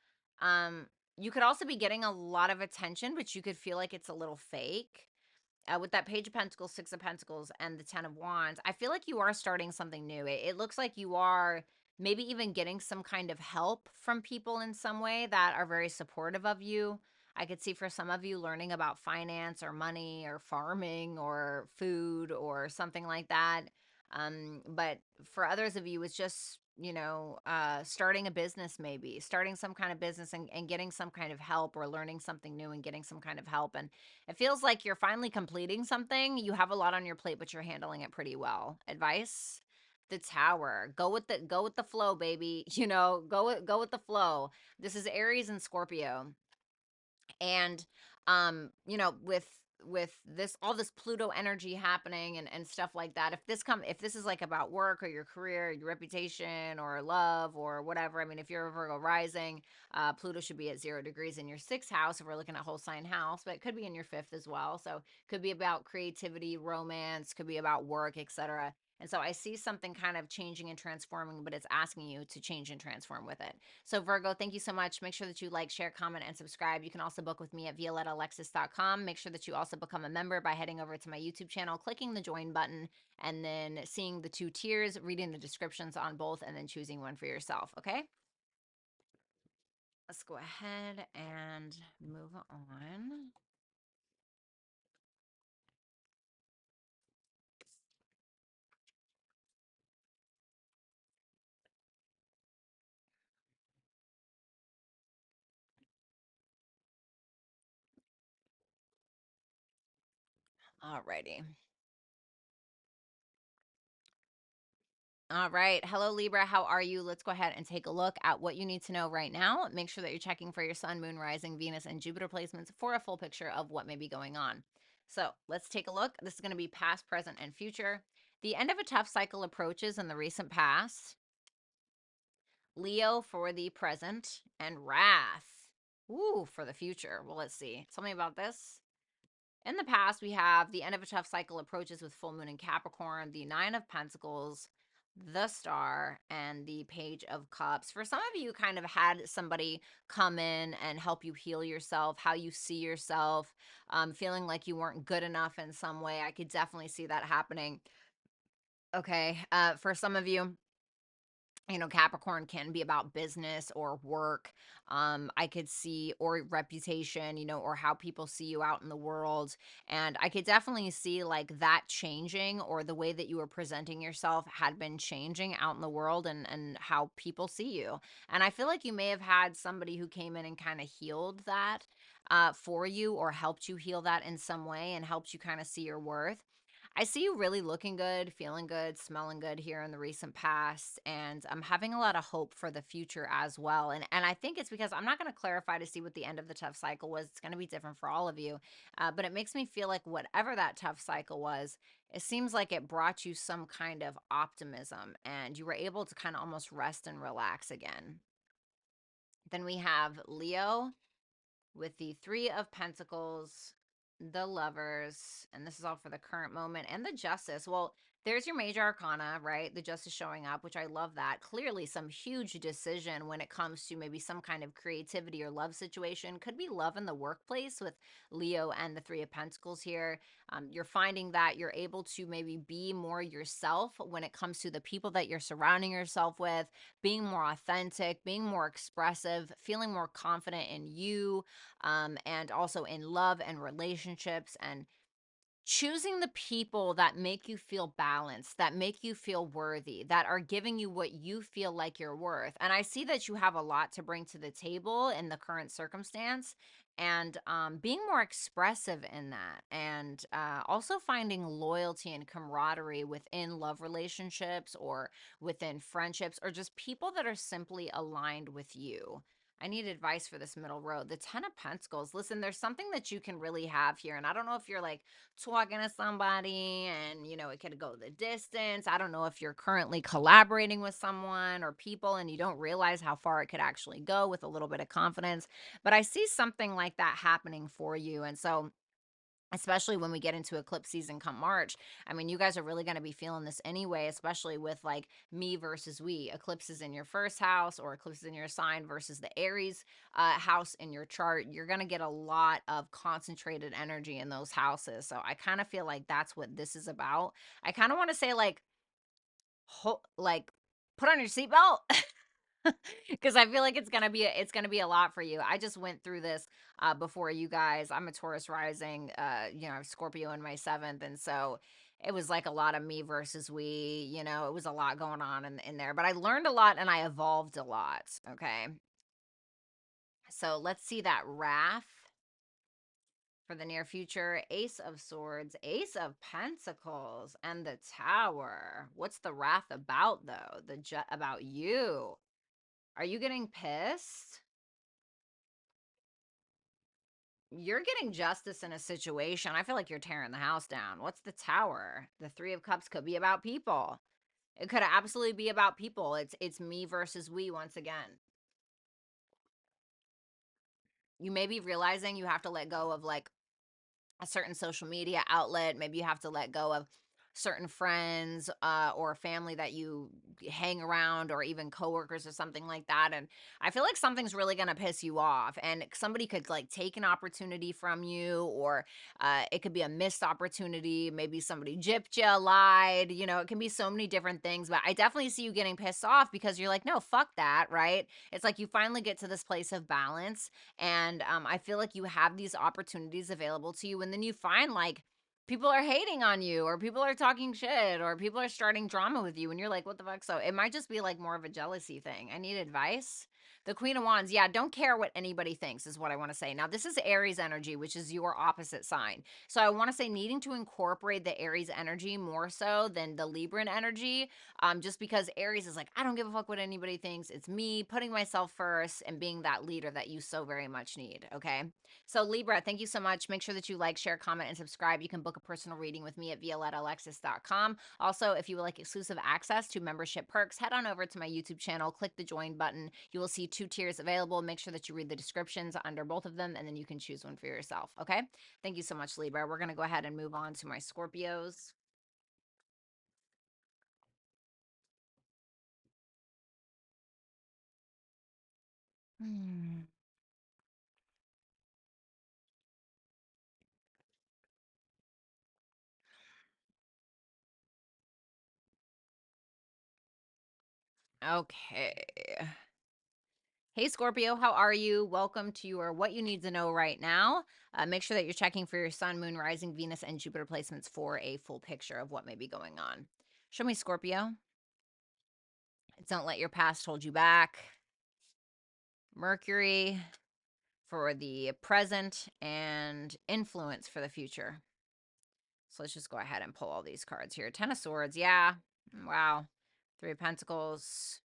Um, you could also be getting a lot of attention, but you could feel like it's a little fake. With that Page of Pentacles, Six of Pentacles, and the Ten of Wands, I feel like you are starting something new. It looks like you are maybe even getting some kind of help from people in some way that are very supportive of you. I could see for some of you learning about finance or money or farming or food or something like that. But for others of you, it's just, starting a business, maybe starting some kind of business and getting some kind of help, or learning something new and getting some kind of help. And it feels like you're finally completing something. You have a lot on your plate, but you're handling it pretty well. Advice? The Tower. Go with the flow, baby. Go with the flow. This is Aries and Scorpio. And with this, all this Pluto energy happening and stuff like that, if this is like about work or your career, your reputation or love or whatever. I mean, if you're a Virgo rising, Pluto should be at 0 degrees in your sixth house if we're looking at whole sign house, but it could be in your fifth as well. So could be about creativity, romance, could be about work, etc. And so I see something kind of changing and transforming, but it's asking you to change and transform with it. So Virgo, thank you so much. Make sure that you like, share, comment, and subscribe. You can also book with me at violettaalexis.com. Make sure that you also become a member by heading over to my YouTube channel, clicking the join button, and then seeing the 2 tiers, reading the descriptions on both, and then choosing one for yourself, okay? Let's go ahead and move on. Alrighty. All right. Hello, Libra. How are you? Let's go ahead and take a look at what you need to know right now. Make sure that you're checking for your sun, moon, rising, Venus, and Jupiter placements for a full picture of what may be going on. So let's take a look. This is going to be past, present, and future. The end of a tough cycle approaches in the recent past. Leo for the present, and Wrath. Ooh, for the future. Well, let's see. Tell me about this. In the past, we have the end of a tough cycle approaches with full moon in Capricorn, the Nine of Pentacles, the Star, and the Page of Cups. For some of you, kind of had somebody come in and help you heal yourself, how you see yourself, feeling like you weren't good enough in some way. I could definitely see that happening. Okay. For some of you, Capricorn can be about business or work. I could see, or reputation, or how people see you out in the world. And I could definitely see like that changing, or the way that you were presenting yourself had been changing out in the world, and how people see you. And I feel like you may have had somebody who came in and kind of healed that for you, or helped you heal that in some way, and helped you kind of see your worth. I see you really looking good, feeling good, smelling good here in the recent past, and I'm having a lot of hope for the future as well. And I think it's because I'm not going to clarify to see what the end of the tough cycle was. It's going to be different for all of you, but it makes me feel like whatever that tough cycle was, it seems like it brought you some kind of optimism, and you were able to kind of almost rest and relax again. Then we have Leo with the Three of Pentacles, the Lovers, and this is all for the current moment, and the Justice. Well, There's your major arcana, right? The justice showing up, which I love that. Clearly, some huge decision when it comes to maybe some kind of creativity or love situation. Could be love in the workplace with Leo and the Three of Pentacles here. You're finding that you're able to maybe be more yourself when it comes to the people that you're surrounding yourself with, being more authentic, being more expressive, feeling more confident in you, and also in love and relationships, and choosing the people that make you feel balanced, that make you feel worthy, that are giving you what you feel like you're worth. And I see that you have a lot to bring to the table in the current circumstance, and being more expressive in that, and also finding loyalty and camaraderie within love relationships or within friendships or just people that are simply aligned with you. I need advice for this middle road. The 10 of Pentacles. Listen, there's something that you can really have here. And I don't know if you're like talking to somebody and, it could go the distance. I don't know if you're currently collaborating with someone or people and you don't realize how far it could actually go with a little bit of confidence. But I see something like that happening for you. And so, especially when we get into eclipse season come March. I mean, you guys are really going to be feeling this anyway, especially with like me versus we. Eclipses in your first house or eclipses in your sign versus the Aries house in your chart. You're going to get a lot of concentrated energy in those houses. So I kind of feel like that's what this is about. I kind of want to say like, like put on your seatbelt. Because I feel like it's gonna be a lot for you. I just went through this before you guys. I'm a Taurus rising, I have Scorpio in my seventh, and so it was like a lot of me versus we. It was a lot going on in there, but I learned a lot and I evolved a lot. Okay, so let's see that wrath for the near future. Ace of Swords, Ace of Pentacles, and the Tower. What's the wrath about though? About you. Are you getting pissed? You're getting justice in a situation. I feel like you're tearing the house down. What's the Tower? The Three of Cups could be about people. It could absolutely be about people. It's me versus we once again. You may be realizing you have to let go of like a certain social media outlet. Maybe you have to let go of certain friends or family that you hang around, or even coworkers or something like that. And I feel like something's really going to piss you off, and somebody could like take an opportunity from you, or it could be a missed opportunity. Maybe somebody gypped you, lied. It can be so many different things, but I definitely see you getting pissed off because you're like, no, fuck that, right? It's like you finally get to this place of balance, and I feel like you have these opportunities available to you, and then you find like people are hating on you, or people are talking shit, or people are starting drama with you, and you're like, what the fuck? So it might just be like more of a jealousy thing. I need advice. The Queen of Wands, yeah, don't care what anybody thinks is what I want to say. Now, this is Aries energy, which is your opposite sign. So I want to say needing to incorporate the Aries energy more so than the Libran energy, just because Aries is like, I don't give a fuck what anybody thinks. It's me putting myself first and being that leader that you so very much need, okay? So Libra, thank you so much. Make sure that you like, share, comment, and subscribe. You can book a personal reading with me at violettaalexis.com. Also, if you would like exclusive access to membership perks, head on over to my YouTube channel, click the join button. You will see 2 tiers available. Make sure that you read the descriptions under both of them, and then you can choose one for yourself, okay? Thank you so much, Libra. We're going to go ahead and move on to my Scorpios. Hmm. Okay. Hey, Scorpio, how are you? Welcome to your What You Need to Know Right Now. Make sure that you're checking for your Sun, Moon, Rising, Venus, and Jupiter placements for a full picture of what may be going on. Show me, Scorpio. Don't let your past hold you back. Mercury for the present and influence for the future. So let's just go ahead and pull all these cards here. 10 of Swords, yeah. Wow. 3 of Pentacles.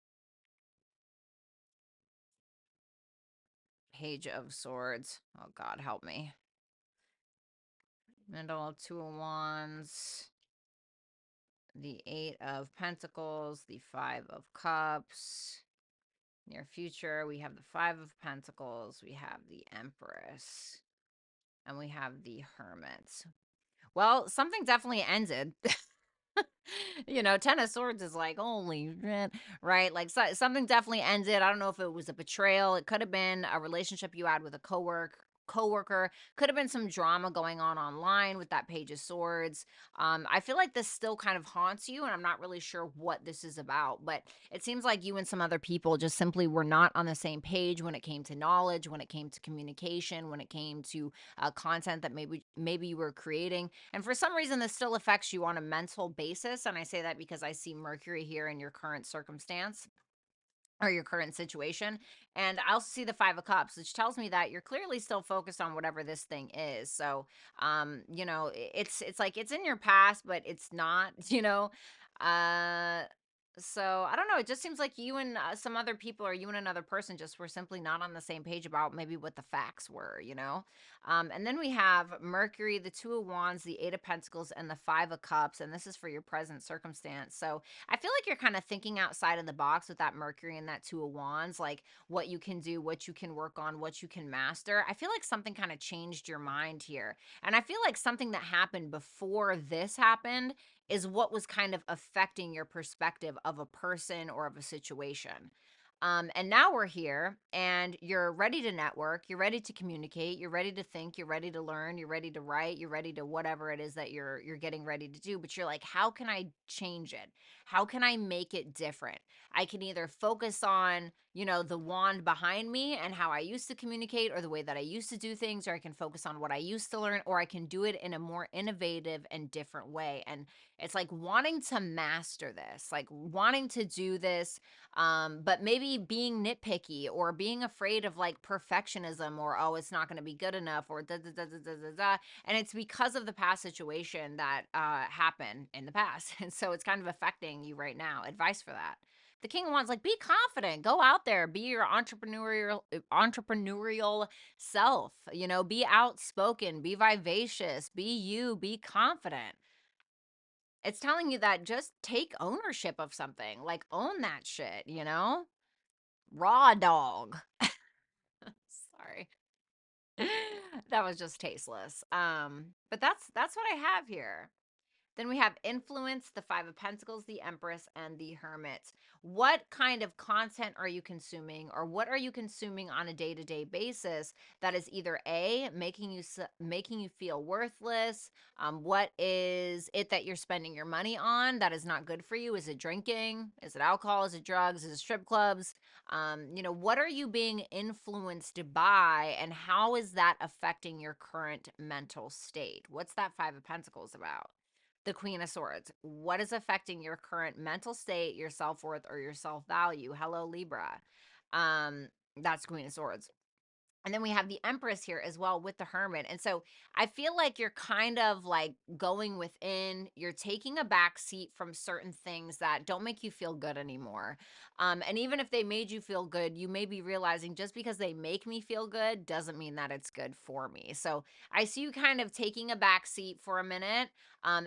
Page of Swords. Oh, God, help me. Middle, 2 of Wands. The 8 of Pentacles. The 5 of Cups. Near future, we have the 5 of Pentacles. We have the Empress. And we have the Hermit. Well, something definitely ended. You know, Ten of Swords is like, holy shit, right? Like something definitely ended. I don't know if it was a betrayal. It could have been a relationship you had with a coworker. Could have been some drama going on online with that Page of Swords. I feel like this still kind of haunts you, and I'm not really sure what this is about, but it seems like you and some other people just simply were not on the same page when it came to knowledge, when it came to communication, when it came to content that maybe you were creating. And for some reason, this still affects you on a mental basis. And I say that because I see Mercury here in your current circumstance or your current situation. And I also see the Five of Cups, which tells me that you're clearly still focused on whatever this thing is. So, you know, it's like it's in your past, but it's not, you know. Uh so I don't know. It just seems like you and some other people, or you and another person, just were simply not on the same page about maybe what the facts were, you know. And then we have Mercury, the Two of Wands, the Eight of Pentacles, and the Five of Cups, and this is for your present circumstance. So I feel like you're kind of thinking outside of the box with that Mercury and that Two of Wands, like what you can do, what you can work on, what you can master. I feel like something kind of changed your mind here. And I feel like something that happened before this happened is what was kind of affecting your perspective of a person or of a situation. And now we're here and you're ready to network, you're ready to communicate, you're ready to think, you're ready to learn, you're ready to write, you're ready to whatever it is that you're getting ready to do. But you're like, how can I change it? How can I make it different? I can either focus on, you know, the wand behind me and how I used to communicate or the way that I used to do things, or I can focus on what I used to learn, or I can do it in a more innovative and different way. And it's like wanting to master this, like wanting to do this, but maybe being nitpicky or being afraid of like perfectionism, or oh, it's not going to be good enough, or da da da da da da da. And it's because of the past situation that happened in the past, and so it's kind of affecting you right now. Advice for that. The King of Wands, like, be confident, go out there, be your entrepreneurial self, you know, be outspoken, be vivacious, be you, be confident. It's telling you that just take ownership of something, like own that shit, you know? Raw dog. Sorry. That was just tasteless. But that's what I have here. Then we have influence, the Five of Pentacles, the Empress, and the Hermit. What kind of content are you consuming, or what are you consuming on a day-to-day basis that is either A, making you feel worthless? What is it that you're spending your money on that is not good for you? Is it drinking? Is it alcohol? Is it drugs? Is it strip clubs? You know, what are you being influenced by, and how is that affecting your current mental state? What's that Five of Pentacles about? The Queen of Swords. What is affecting your current mental state, your self-worth, or your self-value? Hello, Libra. That's Queen of Swords. And then we have the Empress here as well with the Hermit. And so I feel like you're kind of like going within, you're taking a back seat from certain things that don't make you feel good anymore. And even if they made you feel good, you may be realizing just because they make me feel good doesn't mean that it's good for me. So I see you kind of taking a back seat for a minute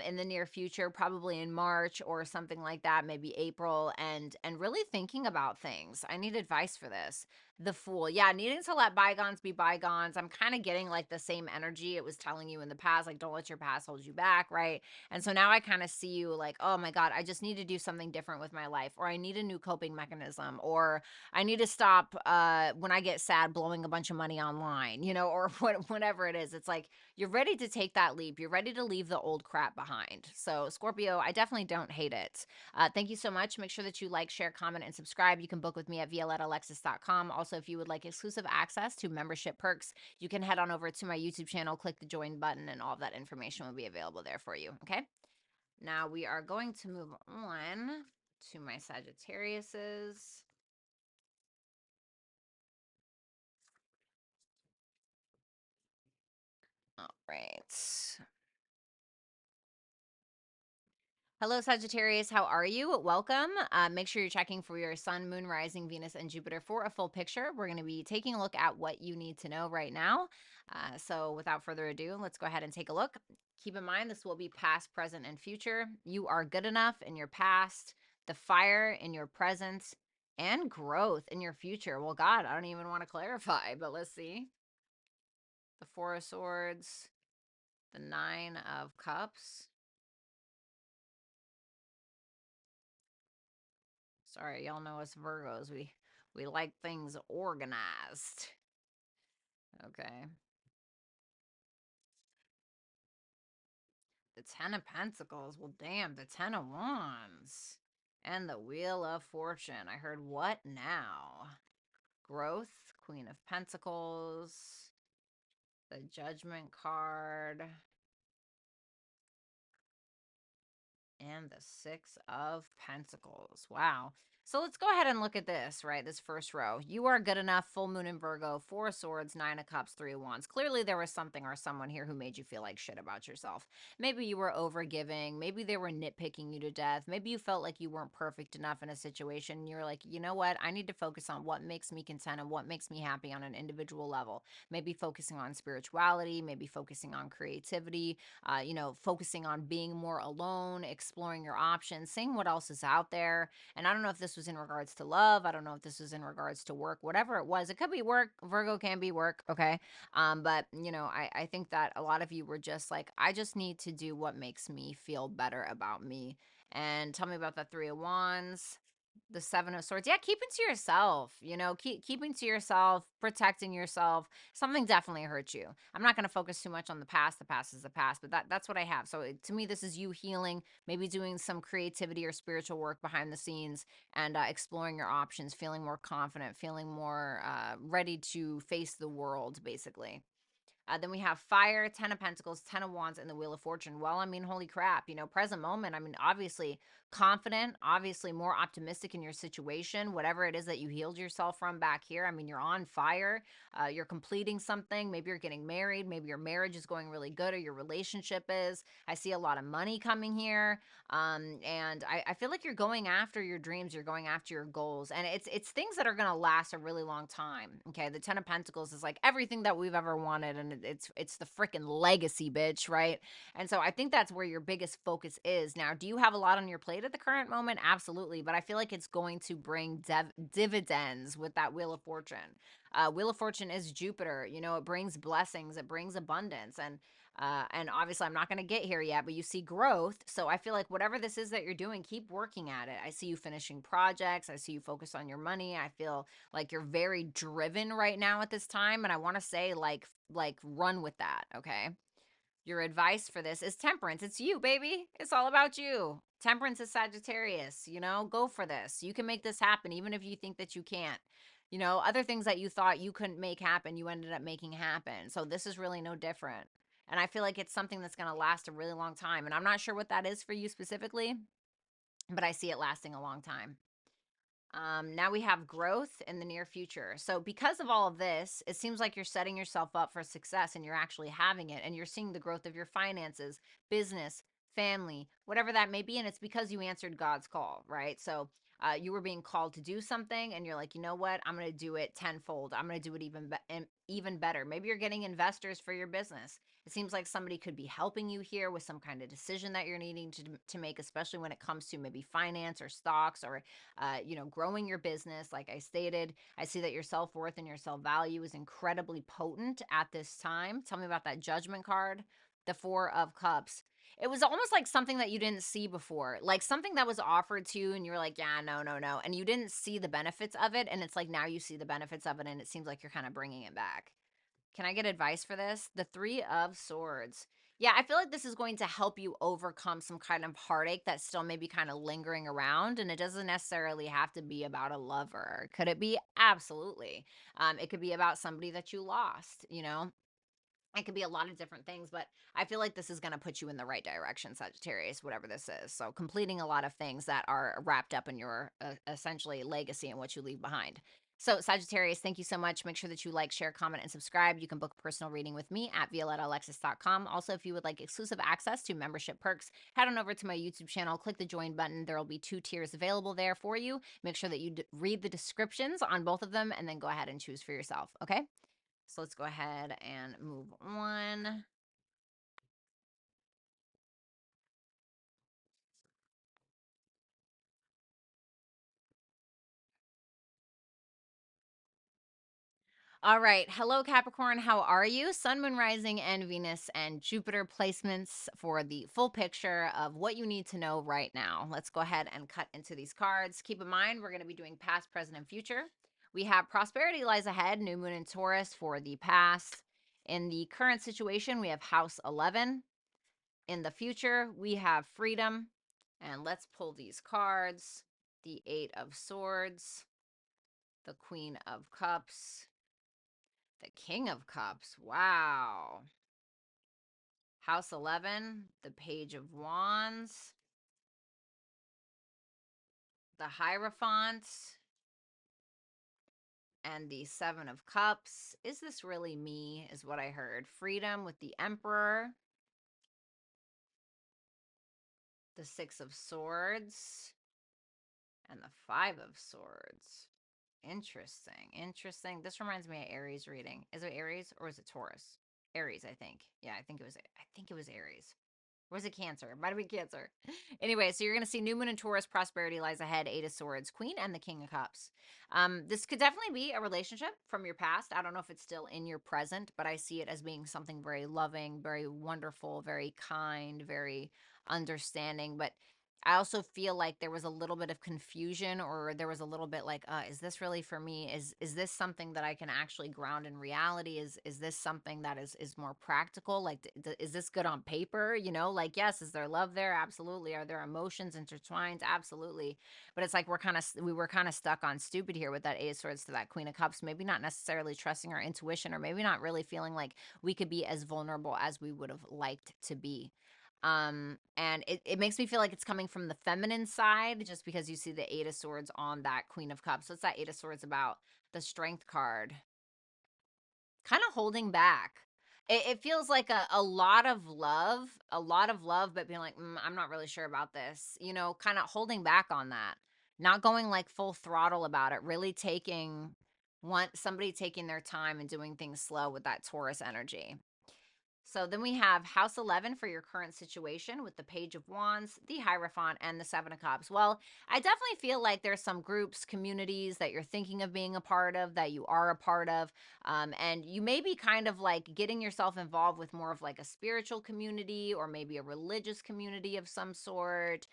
in the near future, probably in March or something like that, maybe April, and really thinking about things. I need advice for this. The Fool. Yeah, needing to let bygones be bygones. I'm kind of getting like the same energy it was telling you in the past, like don't let your past hold you back, right? And so now I kind of see you like, oh my God, I just need to do something different with my life, or I need a new coping mechanism, or I need to stop when I get sad blowing a bunch of money online, you know, or whatever it is. It's like you're ready to take that leap. You're ready to leave the old crap behind. So Scorpio, I definitely don't hate it. Thank you so much. Make sure that you like, share, comment, and subscribe. You can book with me at violettalexis.com. Also, if you would like exclusive access to membership perks, you can head on over to my YouTube channel, click the join button, and all of that information will be available there for you. Okay. Now we are going to move on to my Sagittariuses. All right. Hello, Sagittarius. How are you? Welcome. Make sure you're checking for your sun, moon, rising, Venus, and Jupiter for a full picture. We're going to be taking a look at what you need to know right now. So without further ado, let's go ahead and take a look. Keep in mind, this will be past, present, and future. You are good enough in your past, the fire in your present, and growth in your future. Well, God, I don't even want to clarify, but let's see. The Four of Swords, the Nine of Cups, Sorry, y'all know us Virgos. We like things organized. Okay. The Ten of Pentacles. Well, damn, the Ten of Wands. And the Wheel of Fortune. I heard what now? Growth, Queen of Pentacles, the Judgment card, and the Six of Pentacles. Wow. So let's go ahead and look at this, right? This first row. You are good enough, full moon in Virgo, Four of Swords, Nine of Cups, Three of Wands. Clearly there was something or someone here who made you feel like shit about yourself. Maybe you were overgiving. Maybe they were nitpicking you to death. Maybe you felt like you weren't perfect enough in a situation. And you're like, you know what? I need to focus on what makes me content and what makes me happy on an individual level. Maybe focusing on spirituality, maybe focusing on creativity, focusing on being more alone, exploring your options, seeing what else is out there. And I don't know if this was in regards to love. I don't know if this was in regards to work, whatever it was. It could be work. Virgo can be work. Okay. But I think that a lot of you were just like, I just need to do what makes me feel better about me. And tell me about the Three of Wands, the Seven of Swords. Yeah, keeping to yourself, keeping to yourself, protecting yourself. Something definitely hurt you. I'm not going to focus too much on the past. The past is the past, but that's what I have. So to me, this is you healing, maybe doing some creativity or spiritual work behind the scenes, and exploring your options, feeling more confident, feeling more ready to face the world, basically. Then we have Fire, Ten of Pentacles, Ten of Wands, and the Wheel of Fortune. Well, I mean, holy crap, present moment. I mean, obviously confident, obviously more optimistic in your situation, whatever it is that you healed yourself from back here. I mean, you're on fire. You're completing something. Maybe you're getting married. Maybe your marriage is going really good, or your relationship is. I see a lot of money coming here. And I feel like you're going after your dreams, you're going after your goals, and it's things that are going to last a really long time. Okay, the Ten of Pentacles is like everything that we've ever wanted, and it's the freaking legacy, bitch, right? And so I think that's where your biggest focus is. Now, do you have a lot on your plate at the current moment? Absolutely, but I feel like it's going to bring dividends with that Wheel of Fortune. Wheel of Fortune is Jupiter. It brings blessings, it brings abundance, and obviously I'm not going to get here yet, but you see growth. So I feel like whatever this is that you're doing, keep working at it. I see you finishing projects. I see you focus on your money. I feel like you're very driven right now at this time. And I want to say like run with that. Okay. Your advice for this is temperance. It's you, baby. It's all about you. Temperance is Sagittarius. Go for this. You can make this happen, even if you think that you can't. Other things that you thought you couldn't make happen, you ended up making happen. So this is really no different. And I feel like it's something that's going to last a really long time. And I'm not sure what that is for you specifically, but I see it lasting a long time. Now we have growth in the near future. So because of all of this, it seems like you're setting yourself up for success, and you're actually having it, and you're seeing the growth of your finances, business, family, whatever that may be. And it's because you answered God's call, right? So you were being called to do something, and you're like, you know what? I'm going to do it tenfold. I'm going to do it even better. Maybe you're getting investors for your business. It seems like somebody could be helping you here with some kind of decision that you're needing to make, especially when it comes to maybe finance or stocks, or growing your business. Like I stated, I see that your self-worth and your self-value is incredibly potent at this time. Tell me about that Judgment card, the Four of Cups. It was almost like something that you didn't see before, like something that was offered to you and you're like, yeah, no, no, no. And you didn't see the benefits of it. And it's like now you see the benefits of it, and it seems like you're kind of bringing it back. Can I get advice for this? The Three of Swords. Yeah, I feel like this is going to help you overcome some kind of heartache that's still maybe kind of lingering around. And it doesn't necessarily have to be about a lover. Could it be? Absolutely. It could be about somebody that you lost. It could be a lot of different things, but I feel like this is going to put you in the right direction, Sagittarius, whatever this is. So completing a lot of things that are wrapped up in your essentially legacy and what you leave behind. So Sagittarius, thank you so much. Make sure that you like, share, comment, and subscribe. You can book a personal reading with me at violettaalexis.com. Also, if you would like exclusive access to membership perks, head on over to my YouTube channel, click the join button. There will be 2 tiers available there for you. Make sure that you read the descriptions on both of them, and then go ahead and choose for yourself, okay? So let's go ahead and move on. All right. Hello, Capricorn. How are you? Sun, Moon, Rising, and Venus and Jupiter placements for the full picture of what you need to know right now. Let's go ahead and cut into these cards. Keep in mind, we're going to be doing past, present, and future. We have prosperity lies ahead, new moon in Taurus for the past. In the current situation, we have house 11. In the future, we have freedom. And let's pull these cards. The 8 of Swords, the Queen of Cups, the King of Cups. Wow. House 11, the Page of Wands, the Hierophant, and the Seven of Cups. Is this really me, is what I heard. Freedom with the Emperor, the Six of Swords, and the Five of Swords. Interesting. Interesting. This reminds me of Aries reading. Is it Aries or is it Taurus? Aries, I think. Yeah, I think it was Aries. Or was it Cancer? It might have been Cancer. Anyway, so you're going to see New Moon and Taurus, prosperity lies ahead, Eight of Swords, Queen, and the King of Cups. This could definitely be a relationship from your past. I don't know if it's still in your present, but I see it as being something very loving, very wonderful, very kind, very understanding. But I also feel like there was a little bit of confusion, or there was a little bit like, is this really for me? Is this something that I can actually ground in reality? Is this something that is more practical? Like, is this good on paper? You know, like, yes, is there love there? Absolutely. Are there emotions intertwined? Absolutely. But it's like we were kind of stuck on stupid here with that Ace of Swords to that Queen of Cups. Maybe not necessarily trusting our intuition, or maybe not really feeling like we could be as vulnerable as we would have liked to be. And it makes me feel like it's coming from the feminine side, just because you see the Eight of Swords on that Queen of Cups. What's that Eight of Swords about? The Strength card. Kind of holding back. It feels like a lot of love, but being like, I'm not really sure about this. You know, kind of holding back on that. Not going like full throttle about it, really taking somebody taking their time and doing things slow with that Taurus energy. So then we have House 11 for your current situation with the Page of Wands, the Hierophant, and the Seven of Cups. Well, I definitely feel like there's some groups, communities that you're thinking of being a part of, that you are a part of. And you may be kind of like getting yourself involved with more of like a spiritual community, or maybe a religious community of some sort.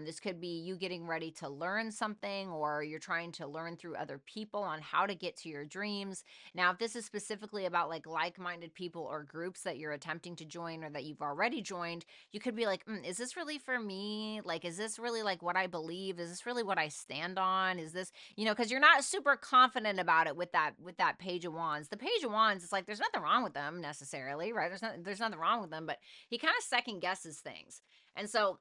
This could be you getting ready to learn something, or you're trying to learn through other people on how to get to your dreams. Now, if this is specifically about like-minded people or groups that you're attempting to join, or that you've already joined, you could be like, is this really for me? Like, is this really like what I believe? Is this really what I stand on? Is this, because you're not super confident about it with that Page of Wands. The Page of Wands, it's like there's nothing wrong with them necessarily, right? There's nothing wrong with them, but he kind of second guesses things. And so,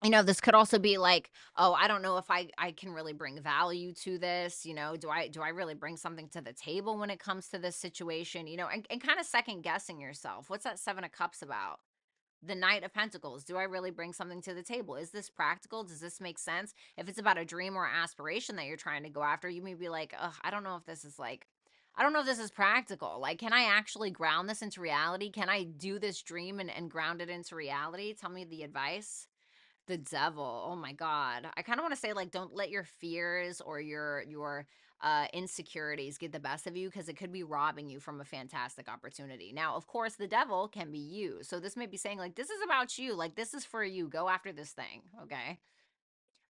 this could also be like, oh, I don't know if I can really bring value to this. Do I really bring something to the table when it comes to this situation? And kind of second guessing yourself. What's that Seven of Cups about? The Knight of Pentacles. Do I really bring something to the table? Is this practical? Does this make sense? If it's about a dream or aspiration that you're trying to go after, you may be like, ugh, I don't know if this is practical. Like, can I actually ground this into reality? Can I do this dream and ground it into reality? Tell me the advice. The devil. Oh my god. I kind of want to say, like, don't let your fears or your insecurities get the best of you, because it could be robbing you from a fantastic opportunity. Now, of course, the devil can be you. So this may be saying, like, this is about you. Like, this is for you. Go after this thing. Okay.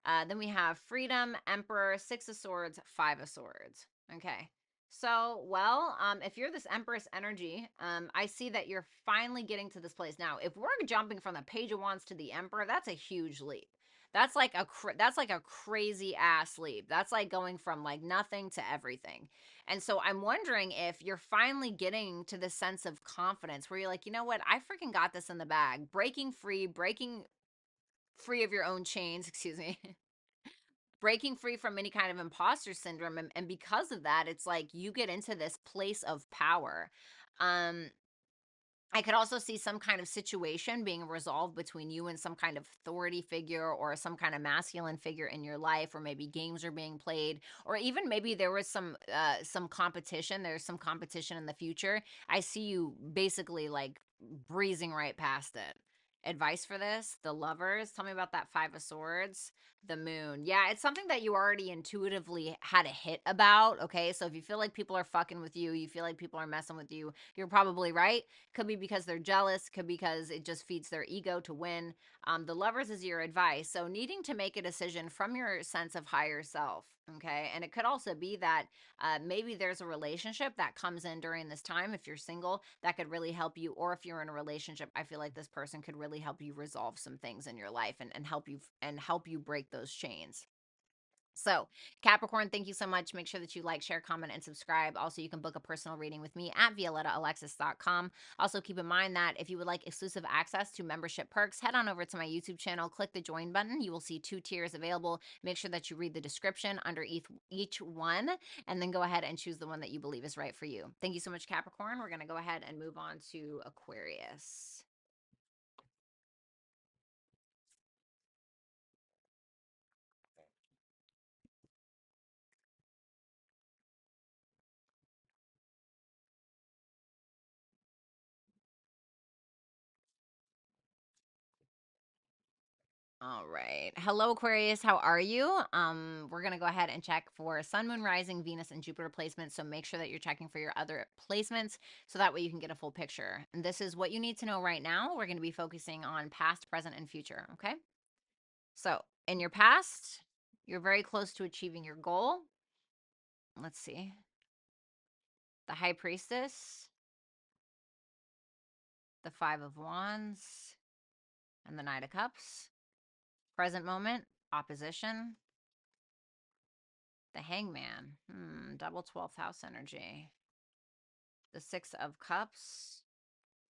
Then we have Freedom, Emperor, Six of Swords, Five of Swords. Okay. So, well, if you're this Empress energy, I see that you're finally getting to this place. Now, if we're jumping from the Page of Wands to the Emperor, that's a huge leap. That's like a crazy ass leap. That's like going from like nothing to everything. And so I'm wondering if you're finally getting to this sense of confidence where you're like, you know what? I freaking got this in the bag. Breaking free of your own chains, excuse me. Breaking free from any kind of imposter syndrome, and because of that, it's like you get into this place of power. um I could also see some kind of situation being resolved between you and some kind of authority figure, or some kind of masculine figure in your life, or maybe games are being played, or even maybe there was some competition. There's some competition in the future. I see you basically like breezing right past it. Advice for this, the Lovers. Tell me about that Five of Swords. The Moon. Yeah, it's something that you already intuitively had a hit about. Okay, so if you feel like people are fucking with you, you feel like people are messing with you, you're probably right. Could be because they're jealous, could be because it just feeds their ego to win. The Lovers is your advice. So needing to make a decision from your sense of higher self. Okay, and it could also be that maybe there's a relationship that comes in during this time. If you're single, that could really help you. Or if you're in a relationship, I feel like this person could really help you resolve some things in your life and help you break those chains. So, Capricorn, thank you so much. Make sure that you like, share, comment, and subscribe. Also, you can book a personal reading with me at violettaalexis.com. Also, keep in mind that if you would like exclusive access to membership perks, head on over to my YouTube channel, click the join button. You will see 2 tiers available. Make sure that you read the description under each one, and then go ahead and choose the one that you believe is right for you. Thank you so much, Capricorn. We're going to go ahead and move on to Aquarius. All right. Hello, Aquarius. How are you? We're going to go ahead and check for Sun, Moon, Rising, Venus, and Jupiter placements. So make sure that you're checking for your other placements so that way you can get a full picture. And this is what you need to know right now. We're going to be focusing on past, present, and future. Okay. So in your past, you're very close to achieving your goal. Let's see. The High Priestess, the Five of Wands, and the Knight of Cups. Present moment, opposition. The Hangman. Double 12th house energy. The Six of Cups.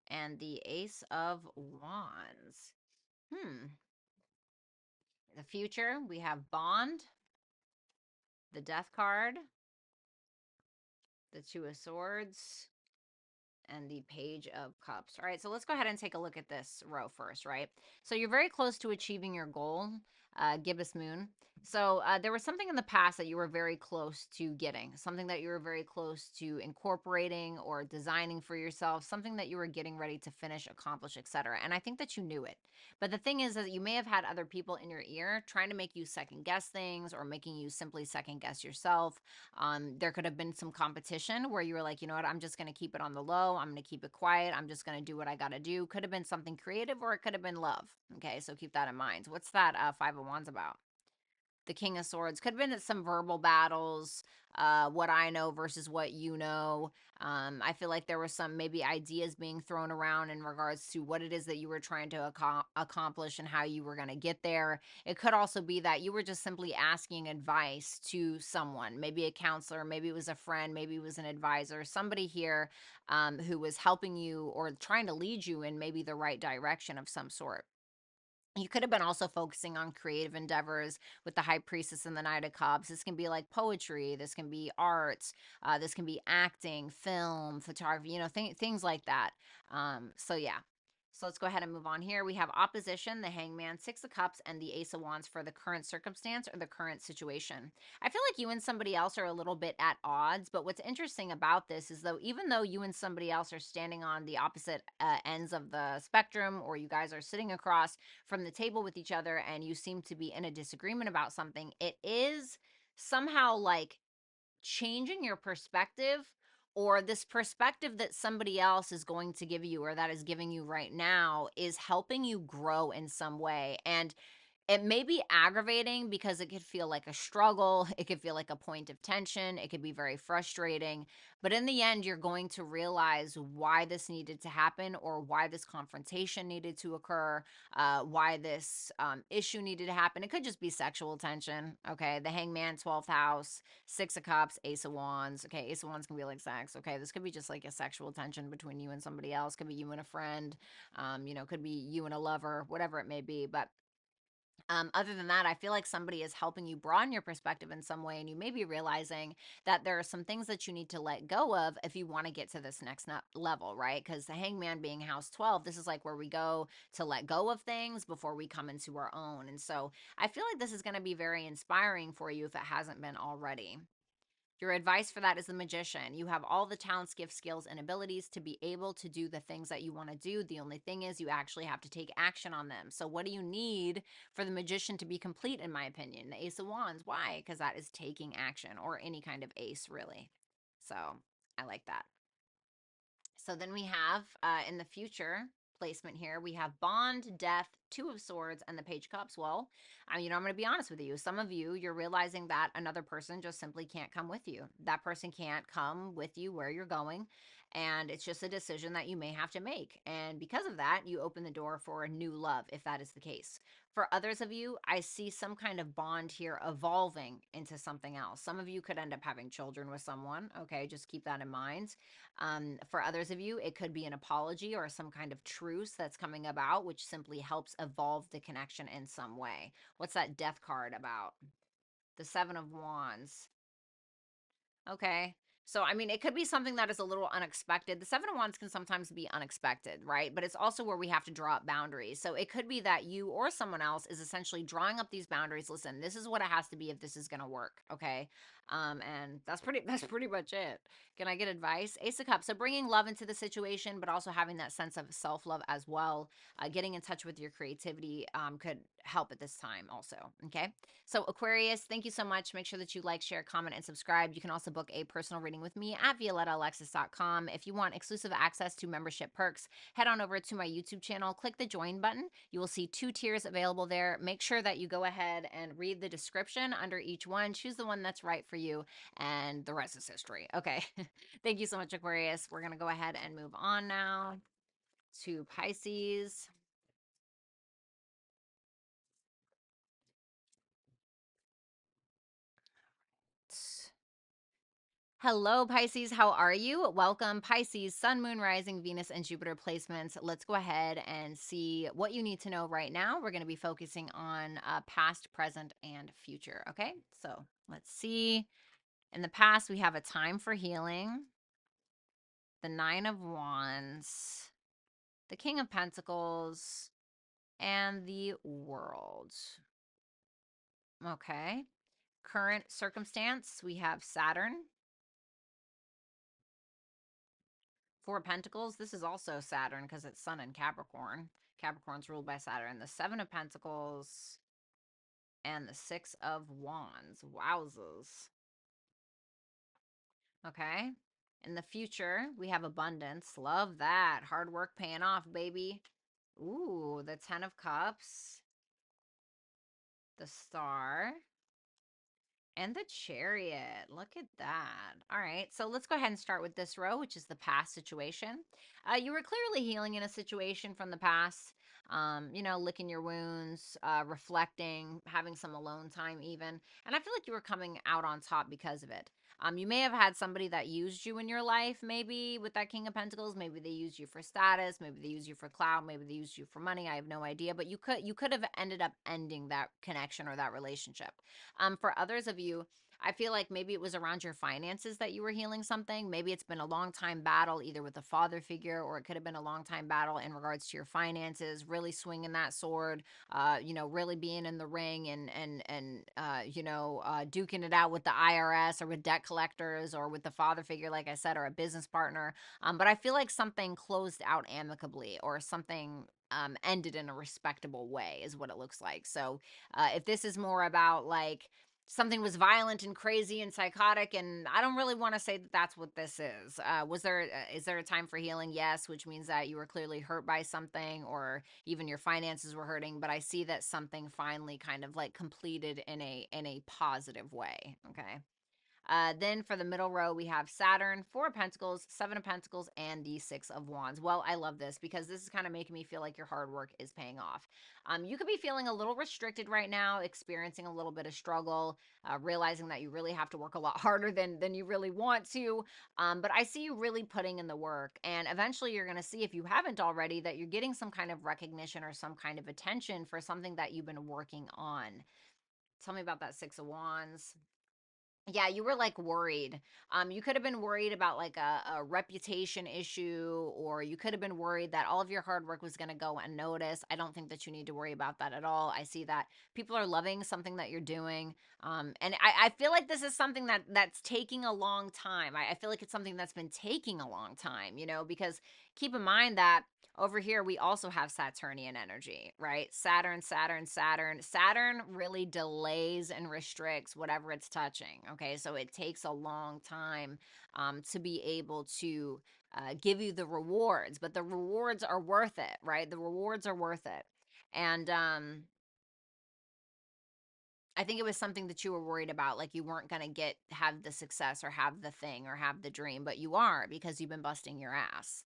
And the Ace of Wands. The future, we have Bond. The Death card. The Two of Swords. And the Page of Cups. All right, so let's go ahead and take a look at this row first, right? So you're very close to achieving your goal, gibbous moon. So there was something in the past that you were very close to getting, something that you were very close to incorporating or designing for yourself, something that you were getting ready to finish, accomplish, etc. And I think that you knew it. But the thing is that you may have had other people in your ear trying to make you second guess things or making you simply second guess yourself. There could have been some competition where you were like, you know what, I'm just going to keep it on the low. I'm going to keep it quiet. I'm just going to do what I got to do. Could have been something creative or it could have been love. Okay, so keep that in mind. What's that Five of Wands about? The King of Swords. Could have been some verbal battles, what I know versus what you know. I feel like there were some maybe ideas being thrown around in regards to what it is that you were trying to accomplish and how you were going to get there. It could also be that you were just simply asking advice to someone, maybe a counselor, maybe it was a friend, maybe it was an advisor, somebody here who was helping you or trying to lead you in maybe the right direction of some sort. You could have been also focusing on creative endeavors with the High Priestess and the Knight of Cups. This can be like poetry. This can be arts. This can be acting, film, photography, you know, things like that. So yeah. So let's go ahead and move on here. We have opposition, the Hangman, Six of Cups, and the Ace of Wands for the current circumstance or the current situation. I feel like you and somebody else are a little bit at odds, but what's interesting about this is though, even though you and somebody else are standing on the opposite ends of the spectrum, or you guys are sitting across from the table with each other and you seem to be in a disagreement about something, it is somehow like changing your perspective, or this perspective that somebody else is going to give you or that is giving you right now is helping you grow in some way. And it may be aggravating because it could feel like a struggle. It could feel like a point of tension. It could be very frustrating. But in the end, you're going to realize why this needed to happen or why this confrontation needed to occur, why this issue needed to happen. It could just be sexual tension. Okay. The Hangman, 12th house, Six of Cups, Ace of Wands. Okay. Ace of Wands can be like sex. Okay. This could be just like a sexual tension between you and somebody else. Could be you and a friend. Could be you and a lover, whatever it may be. But other than that, I feel like somebody is helping you broaden your perspective in some way, and you may be realizing that there are some things that you need to let go of if you want to get to this next level, right? Because the Hangman being house 12, this is like where we go to let go of things before we come into our own. And so I feel like this is going to be very inspiring for you if it hasn't been already. Your advice for that is the Magician. You have all the talents, gifts, skills, and abilities to be able to do the things that you want to do. The only thing is you actually have to take action on them. So what do you need for the Magician to be complete, in my opinion? The Ace of Wands. Why? Because that is taking action, or any kind of ace, really. So I like that. So then we have in the future placement here, we have Bond, Death, Two of Swords, and the Page of Cups. Well, I'm going to be honest with you. Some of you, you're realizing that another person just simply can't come with you. That person can't come with you where you're going. And it's just a decision that you may have to make. And because of that, you open the door for a new love, if that is the case. For others of you, I see some kind of bond here evolving into something else. Some of you could end up having children with someone. Okay, just keep that in mind. For others of you, it could be an apology or some kind of truce that's coming about, which simply helps evolve the connection in some way. What's that death card about? The Seven of Wands. Okay. So, I mean, it could be something that is a little unexpected. The Seven of Wands can sometimes be unexpected, right? But it's also where we have to draw up boundaries. So, it could be that you or someone else is essentially drawing up these boundaries. Listen, this is what it has to be if this is going to work, okay? And that's pretty much it. Can I get advice? Ace of Cups. So, bringing love into the situation, but also having that sense of self-love as well. Getting in touch with your creativity could help at this time also, okay? So Aquarius, thank you so much. Make sure that you like, share, comment, and subscribe. You can also book a personal reading with me at violettaalexis.com. If you want exclusive access to membership perks, head on over to my YouTube channel, click the join button. You will see 2 tiers available there. Make sure that you go ahead and read the description under each one. Choose the one that's right for you, and the rest is history. Okay. Thank you so much, Aquarius. We're going to go ahead and move on now to Pisces. Hello, Pisces. How are you? Welcome, Pisces, Sun, Moon, Rising, Venus, and Jupiter placements. Let's go ahead and see what you need to know right now. We're going to be focusing on past, present, and future. Okay, so let's see. In the past, we have a time for healing, the Nine of Wands, the King of Pentacles, and the World. Okay, current circumstance, we have Saturn. Four of Pentacles, this is also Saturn because it's Sun in Capricorn. Capricorn's ruled by Saturn. The Seven of Pentacles and the Six of Wands. Wowzers. Okay. In the future, we have abundance. Love that. Hard work paying off, baby. Ooh, the Ten of Cups. The Star. And the Chariot. Look at that. All right, so let's go ahead and start with this row, which is the past situation. You were clearly healing in a situation from the past. Licking your wounds, reflecting, having some alone time even. And I feel like you were coming out on top because of it. You may have had somebody that used you in your life, maybe with that King of Pentacles. Maybe they used you for status. Maybe they used you for clout. Maybe they used you for money. I have no idea. But you could have ended up ending that connection or that relationship. For others of you, I feel like maybe it was around your finances that you were healing something. Maybe it's been a long time battle, either with a father figure, or it could have been a long time battle in regards to your finances, really swinging that sword, really being in the ring and duking it out with the IRS or with debt collectors or with the father figure, like I said, or a business partner. But I feel like something closed out amicably, or something ended in a respectable way is what it looks like. So if this is more about like something was violent and crazy and psychotic, and I don't really want to say that that's what this is. Is there a time for healing? Yes, which means that you were clearly hurt by something, or even your finances were hurting, but I see that something finally kind of like completed in a positive way. Okay. Then for the middle row, we have Saturn, Four of Pentacles, Seven of Pentacles, and the Six of Wands. Well, I love this because this is kind of making me feel like your hard work is paying off. You could be feeling a little restricted right now, experiencing a little bit of struggle, realizing that you really have to work a lot harder than you really want to. But I see you really putting in the work, and eventually you're going to see, if you haven't already, that you're getting some kind of recognition or some kind of attention for something that you've been working on. Tell me about that Six of Wands. Yeah, you were like worried. You could have been worried about like a reputation issue, or you could have been worried that all of your hard work was going to go unnoticed. I don't think that you need to worry about that at all. I see that people are loving something that you're doing. And I feel like this is something that's taking a long time. I feel like it's something that's been taking a long time, you know, because keep in mind that over here we also have Saturnian energy, right? Saturn really delays and restricts whatever it's touching. Okay, so it takes a long time to be able to give you the rewards, but the rewards are worth it, right? The rewards are worth it. And I think it was something that you were worried about, like you weren't going to have the success or have the thing or have the dream, but you are, because you've been busting your ass.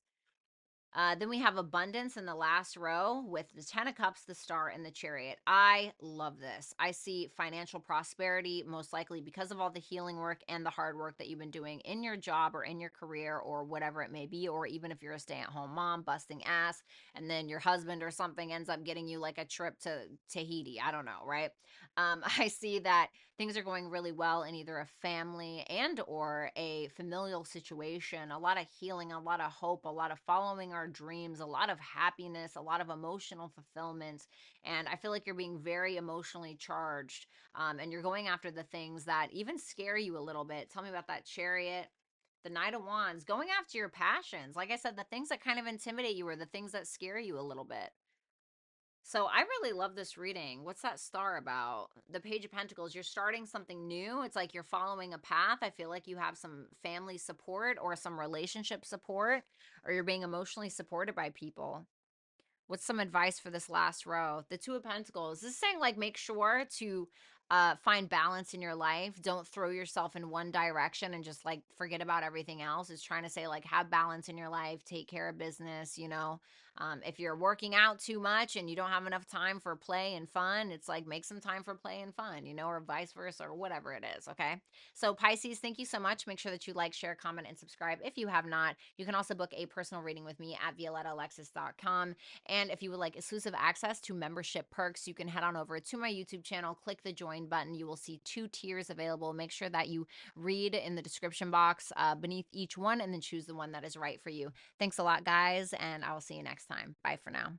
Then we have abundance in the last row with the 10 of cups, the star, and the chariot. I love this. I see financial prosperity, most likely because of all the healing work and the hard work that you've been doing in your job or in your career or whatever it may be, or even if you're a stay-at-home mom busting ass and then your husband or something ends up getting you like a trip to Tahiti. I don't know, right? I see that things are going really well in either a family and or a familial situation. A lot of healing, a lot of hope, a lot of following our dreams, a lot of happiness, a lot of emotional fulfillment. And I feel like you're being very emotionally charged, and you're going after the things that even scare you a little bit. Tell me about that chariot. The Knight of Wands, going after your passions. Like I said, the things that kind of intimidate you are the things that scare you a little bit. So I really love this reading. What's that star about? The Page of Pentacles. You're starting something new. It's like you're following a path. I feel like you have some family support or some relationship support, or you're being emotionally supported by people. What's some advice for this last row? The Two of Pentacles. This is saying like make sure to find balance in your life. Don't throw yourself in one direction and just like forget about everything else. It's trying to say like have balance in your life, take care of business, you know. If you're working out too much and you don't have enough time for play and fun, it's like make some time for play and fun, you know, or vice versa, or whatever it is. Okay. So Pisces, thank you so much. Make sure that you like, share, comment, and subscribe if you have not. You can also book a personal reading with me at violettaalexis.com. And if you would like exclusive access to membership perks, you can head on over to my YouTube channel, click the join button. You will see 2 tiers available. Make sure that you read in the description box beneath each one and then choose the one that is right for you. Thanks a lot, guys, and I will see you next time. Bye for now.